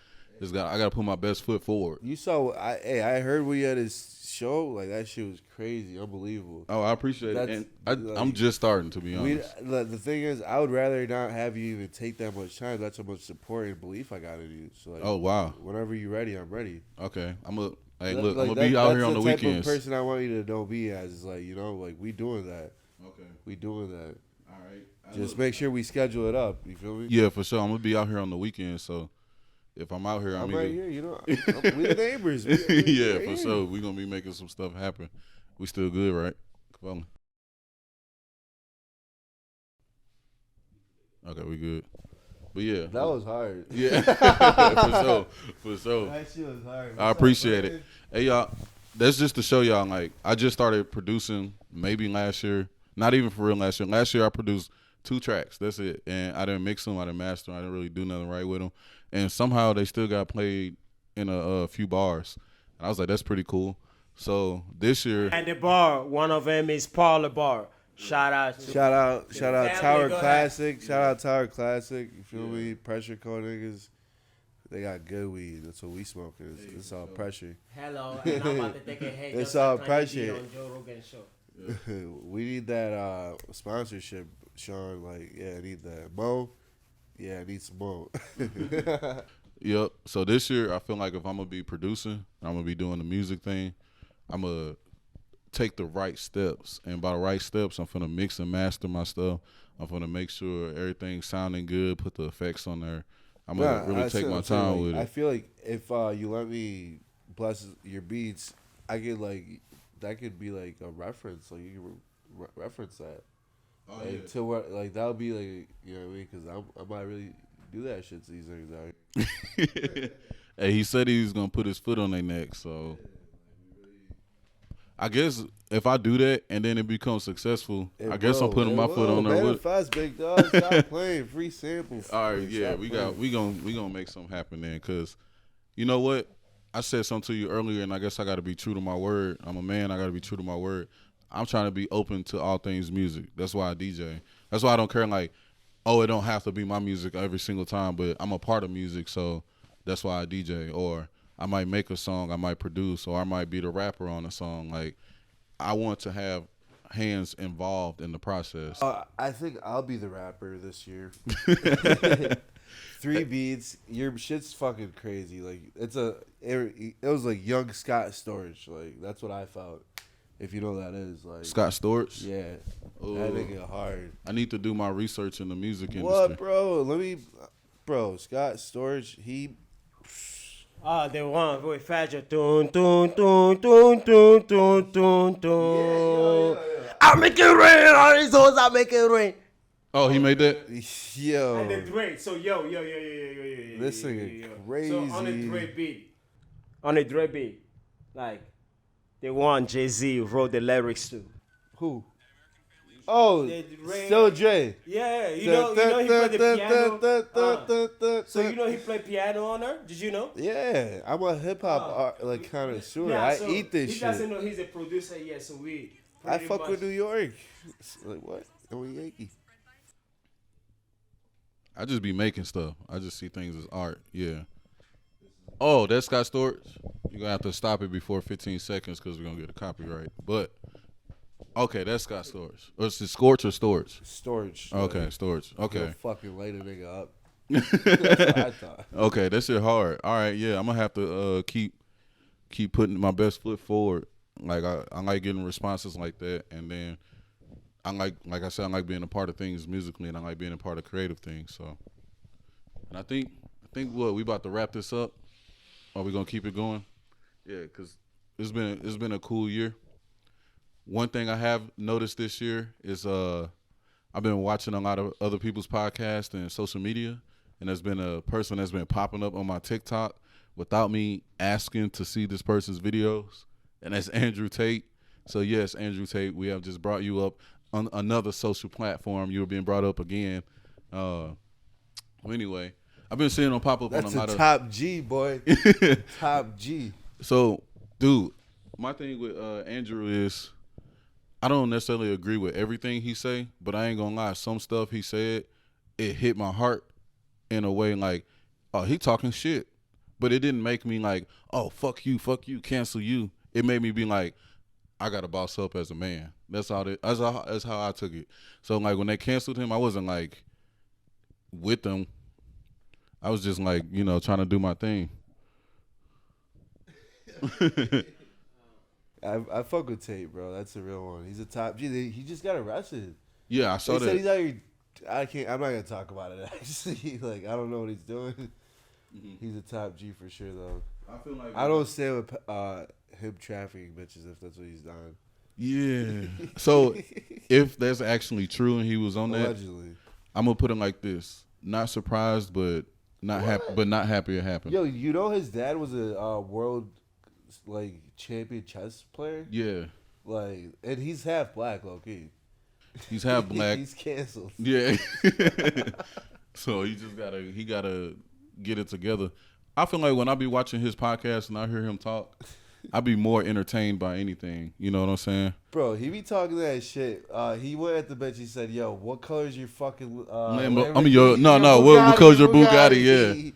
I got to put my best foot forward. You saw, I heard we had this show. Like, that shit was crazy, unbelievable. Oh, I appreciate it. That's- And I'm just starting, to be honest. The thing is, I would rather not have you even take that much time. That's how much support and belief I got in you. So, like, Oh, wow. whenever you're ready, I'm ready. Okay. I'm going Like, to be out here on the That's the type weekends. of person I want you to don't be as. Is like, you know, like, we doing that. Okay. We doing that. All right. Just make sure we schedule it up. You feel me? Yeah, for sure. I'm going to be out here on the weekends, so if I'm out here, I'm right here. You know, we the neighbors. We yeah, right for here. sure. We're going to be making some stuff happen. We still good, right? Kovaly? Okay, we good. But yeah. That was hard. Yeah. For sure. That shit was hard. I appreciate it. Hey, y'all. That's just to show y'all, like, I just started producing maybe last year. Not even for real last year. Last year I produced 2 tracks. That's it. And I didn't mix them. I didn't master them. I didn't really do nothing right with them. And somehow they still got played in a few bars. And I was like, that's pretty cool. So this year. And the bar, one of them is Parlor Bar. Shout out Tower Classic. Shout out Tower Classic. You feel me? Pressure Code niggas. They got good weed. That's what we smoking. It's all pressure. Hello, and I'm about to take a hit. It's all pressure. On Joe Rogan show. We need that sponsorship, Sean. Like, yeah, I need that. Mo? Yeah, I need some Mo. Yep. So this year, I feel like if I'm going to be producing, I'm going to be doing the music thing, I'm going to take the right steps. And by the right steps, I'm going to mix and master my stuff. I'm going to make sure everything's sounding good, put the effects on there. I'm going to really take my time with it. I feel like if you let me bless your beats, I could, like, that could be, like, a reference. Like, you can reference that. Oh, like, yeah. To what, like, that would be, like, you know what I mean? Because I might really do that shit to these niggas out here. Hey, he said he was going to put his foot on their neck, so. I guess if I do that and then it becomes successful, I guess I'm putting my foot on there. Fast, big dog. Stop playing. FreeSample. All right, yeah, we gonna make something happen then, cause you know what? I said something to you earlier, and I guess I got to be true to my word. I'm a man. I got to be true to my word. I'm trying to be open to all things music. That's why I DJ. That's why I don't care like, oh, it don't have to be my music every single time, but I'm a part of music, so that's why I DJ. Or I might make a song, I might produce, or I might be the rapper on a song. Like, I want to have hands involved in the process. I think I'll be the rapper this year. 3 beats. Your shit's fucking crazy. Like, it was like young Scott Storch. Like, that's what I felt. If you know what that is, like Scott Storch. Yeah, Ooh. That nigga hard. I need to do my research in the music industry. What, bro? Scott Storch. He. The one with Fadger. Dun, dun, dun, dun, dun, dun, dun, dun. Yeah. I make it rain on his hoes. I make it rain. Oh, he made that? Yo. And the Dre. So yo. This nigga crazy. So on the Dre beat, like the one Jay-Z wrote the lyrics to. Who? Oh, still Dre. Yeah, you know he played the piano. So you know he played piano on her? Did you know? Yeah, I'm a hip hop like connoisseur. Yeah, I eat this shit. He doesn't know he's a producer yet, so we. I fuck with New York. Like what? I'm a Yankee. I just be making stuff. I just see things as art. Yeah. Oh, that's Scott Storch. You're gonna have to stop it before 15 seconds because we're gonna get a copyright. But. Okay, that's Scott Storch. Or is it Scorch or Storch? Storch. Okay, Storch. Okay. Fucking light a nigga up. That's what I thought. Okay, that shit hard. All right, yeah, I'm gonna have to keep putting my best foot forward. Like I like getting responses like that, and then I like I said, I like being a part of things musically, and I like being a part of creative things. So, and I think what we about to wrap this up. Are we gonna keep it going? Yeah, cause it's been a cool year. One thing I have noticed this year is I've been watching a lot of other people's podcasts and social media, and there's been a person that's been popping up on my TikTok without me asking to see this person's videos, and that's Andrew Tate. So yes, Andrew Tate, we have just brought you up on another social platform. You were being brought up again. Anyway, I've been seeing him pop up on a lot of... That's a top G, boy. Top G. So, dude, my thing with Andrew is... I don't necessarily agree with everything he say, but I ain't gonna lie. Some stuff he said, it hit my heart in a way like, oh, he talking shit. But it didn't make me like, oh, fuck you, cancel you. It made me be like, I gotta boss up as a man. That's how I took it. So like when they canceled him, I wasn't like with them. I was just like, trying to do my thing. I fuck with Tate, bro. That's a real one. He's a top G. He just got arrested. Yeah, I saw that. Said he's out here. I'm not gonna talk about it. Actually, like I don't know what he's doing. Mm-hmm. He's a top G for sure, though. I feel like I don't stand with him trafficking bitches if that's what he's done. Yeah. So if that's actually true and he was on Allegedly. that, I'm gonna put it like this: not surprised, but not happy, but not happy it happened. Yo, you know his dad was a world like champion chess player. Yeah. Like, and he's half black, low key. He's half black. He's canceled. Yeah. So he gotta get it together. I feel like when I be watching his podcast and I hear him talk, I be more entertained by anything. You know what I'm saying? Bro, he be talking that shit. He went at the bench. He said, "Yo, what color is your fucking?" What color's your Bugatti?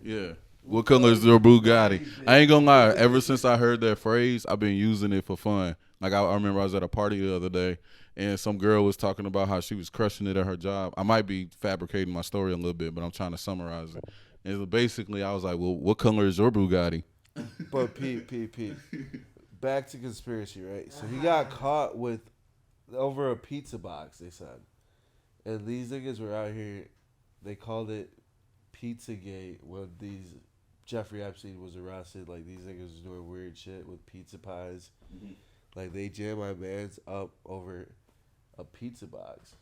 Yeah. What color is your Bugatti? I ain't gonna lie. Ever since I heard that phrase, I've been using it for fun. Like I remember I was at a party the other day, and some girl was talking about how she was crushing it at her job. I might be fabricating my story a little bit, but I'm trying to summarize it. And basically, I was like, "Well, what color is your Bugatti?" But Pete. Back to conspiracy, right? So he got caught with over a pizza box, they said. And these niggas were out here, they called it Pizzagate when Jeffrey Epstein was arrested. Like, these niggas was doing weird shit with pizza pies. Mm-hmm. Like, they jammed my mans up over a pizza box.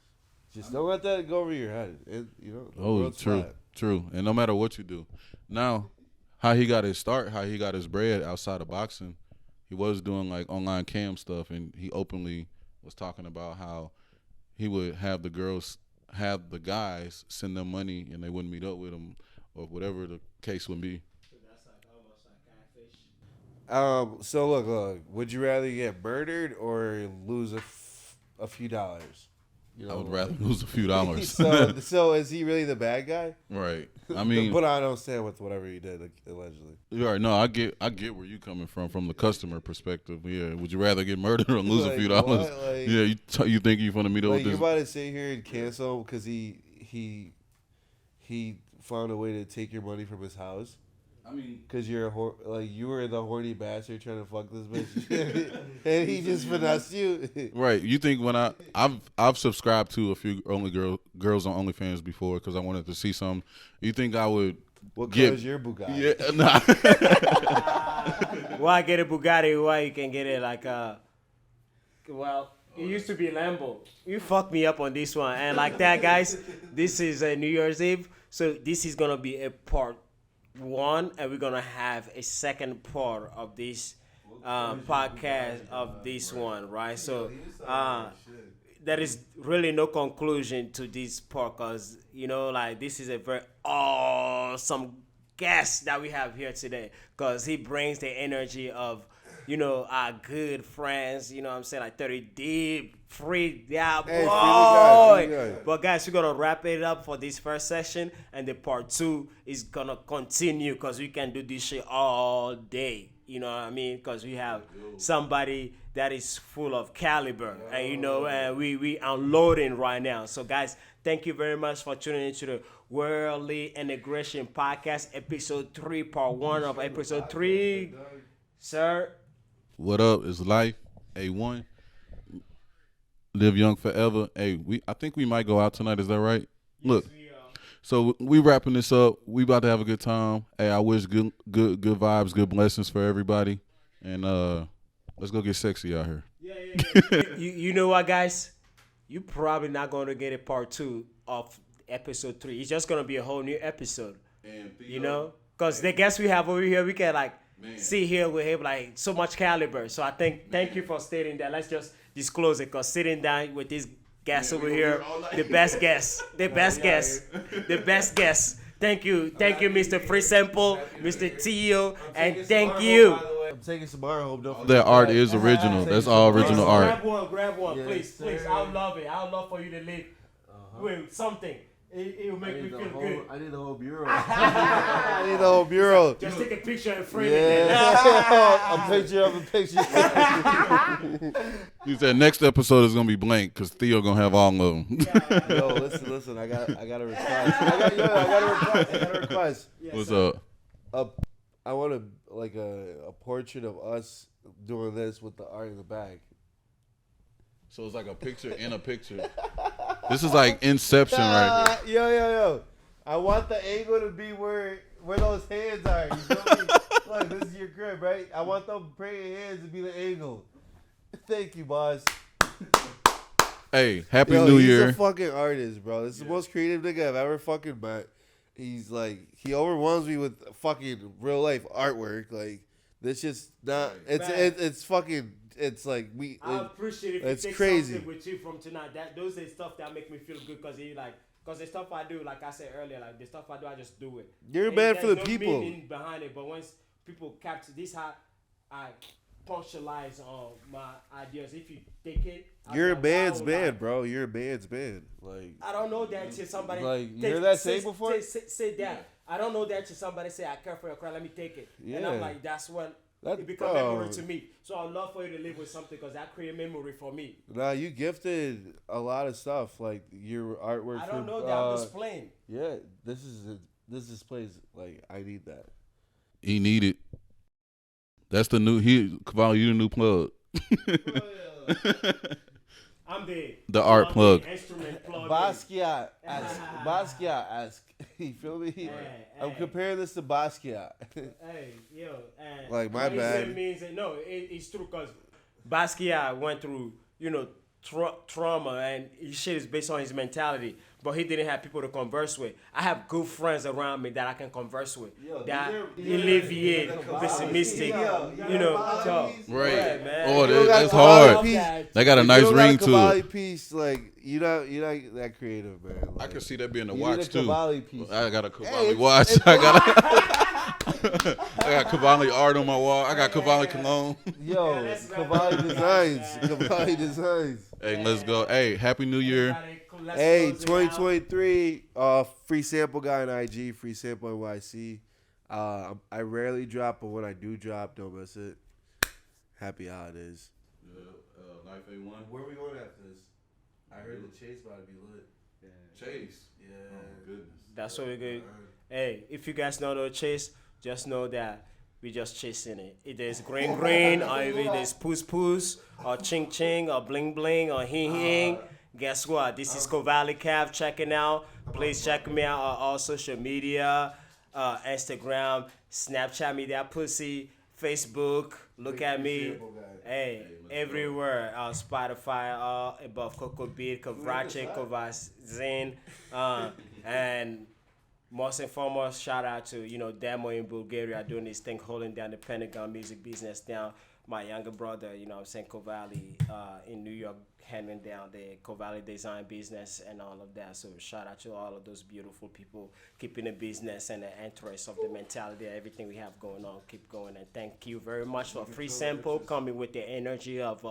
Just don't let that go over your head. True. And no matter what you do. Now, how he got his start, how he got his bread outside of boxing, he was doing like online cam stuff, and he openly was talking about how he would have the guys send them money and they wouldn't meet up with him or whatever the case would be. So that's like almost like catfish. So look, would you rather get murdered or lose a few dollars? I would rather lose a few dollars. So is he really the bad guy? Right. I mean, but I don't stand with whatever he did, allegedly. You're right. No, I get where you coming from the customer perspective. Yeah. Would you rather get murdered or lose a few dollars? Like, yeah. You think you're gonna meet up with this? You're about to sit here and cancel because he found a way to take your money from his house. I mean, because you were the horny bastard trying to fuck this bitch, and he just finessed you. Right. You think when I've subscribed to a few girls on OnlyFans before because I wanted to see something. You think I would? What color is your Bugatti? Yeah. Nah. Why get a Bugatti? Why you can get it like a? Well, it used to be Lambo. You fucked me up on this one, and like that, guys. This is a New Year's Eve, so this is gonna be a part 1, and we're gonna have a second part of this podcast of this one, right? So there is really no conclusion to this part because like this is a very awesome guest that we have here today because he brings the energy of our good friends, what I'm saying, like 30 deep, free, yeah, boy. Hey, but guys, we're gonna wrap it up for this first session, and the part 2 is gonna continue because we can do this shit all day. You know what I mean? Because we have somebody that is full of caliber, and and we unloading right now. So guys, thank you very much for tuning into the Worldly Integration Podcast, episode 3, part 1 of episode 3, sir. What up? It's life. A1. Live young forever. Hey, I think we might go out tonight. Is that right? Yes, look. So we wrapping this up. We about to have a good time. Hey, I wish good vibes, good blessings for everybody. And let's go get sexy out here. Yeah. You know what, guys? You're probably not going to get a part 2 of episode 3. It's just going to be a whole new episode. And Theo, because the guests we have over here, we can see here with him like so much caliber. So I think thank you for stating that. Let's just disclose it because sitting down with this guest over here, the best guest. Thank you, Mr. FreeSample, Mr. Theo, and thank you. I'm taking some art home. Don't that art is original. That's all original art. Grab one, please. I would love it. I would love for you to leave with something. It will make me feel good. I need the whole bureau. Just take a picture and frame it. A picture of a picture. He said next episode is gonna be blank because Theo gonna have all of them. Yo, listen. I got a request. I got a request. Yes, what's sir. up? I want a portrait of us doing this with the art in the back. So it's like a picture in a picture. This is like Inception, right? Yo. I want the angle to be where those hands are. You feel me? Look, this is your crib, right? I want those praying hands to be the angle. Thank you, boss. Hey, Happy New Year. He's a fucking artist, bro. This is the most creative nigga I've ever fucking met. He's like, he overwhelms me with fucking real life artwork. Like, this just not. It's fucking. It's like we. I appreciate if you take something with you from tonight. Those are stuff that make me feel good because the stuff I do, like I said earlier, like the stuff I do, I just do it. You're a man for the people. There's no meaning behind it, but once people capture this, how I punctualize on my ideas. If you take it, you're a man's man, bro. You're a man's man. Like, I don't know that till somebody like you heard that say before. Say that. I don't know that till somebody say I care for your cry. Let me take it. Yeah. And I'm like, that's when it becomes memory to me. So I'd love for you to live with something because that create memory for me. Nah, you gifted a lot of stuff, like your artwork. I don't know that. I'm just playing. Yeah, this displays like I need that. He need it. That's the new. Kovaly, you the new plug. I'm the art plug. Instrument plug. Basquiat-esque. You feel me? I'm comparing this to Basquiat. Hey, yo, like my bad. It's true because Basquiat went through, trauma and his shit is based on his mentality. But he didn't have people to converse with. I have good friends around me that I can converse with. That alleviate, pessimistic, talk. Right. Yeah, man. Oh, that's hard. They got a nice ring to Kovaly it. piece, like you're not that creative, man. Like, I can see that being a watch too. Piece. I got a Kovaly watch. I got Kovaly art on my wall. I got Kovaly cologne. Yo, Kovaly designs. Hey, let's go. Hey, Happy New Year. Hey, 2023, FreeSample guy on IG, FreeSample N.Y.C. I rarely drop, but when I do drop, don't miss it. Happy holidays. Life A1. Where are we going after this? I heard the Chase about to be lit. Chase? Yeah. Oh, goodness. That's what we're good. Hey, if you guys know the Chase, just know that we just chasing it. It is green, or if it is puss, or ching, or bling, or hing. Guess what? This is Kovaly Kavv checking out. Please check me out on all social media, Instagram, Snapchat me that pussy, Facebook. Look at me. Hey, everywhere. Spotify, above Coco Beat, Kovrache, Kovazin. And most and foremost, shout out to, Demo in Bulgaria doing this thing, holding down the Pentagon music business down. My younger brother, Kovaly in New York, handling down the Kovaly design business and all of that. So shout out to all of those beautiful people keeping the business and the interest of the mentality, everything we have going on, keep going. And thank you very much for FreeSample coming with the energy of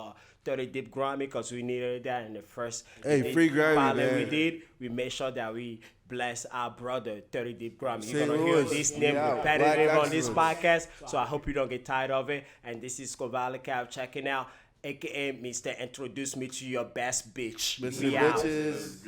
30 Deep Grimeyy because we needed that in the first free Grimeyy, man. We did. We made sure that we bless our brother 30 Deep Grimeyy. You're gonna hear this name repetitive on this podcast, so I hope you don't get tired of it. And this is Kovaly Kavv checking out, aka Mr. Introduce Me to Your Best Bitch. Mr. We out. Bitches.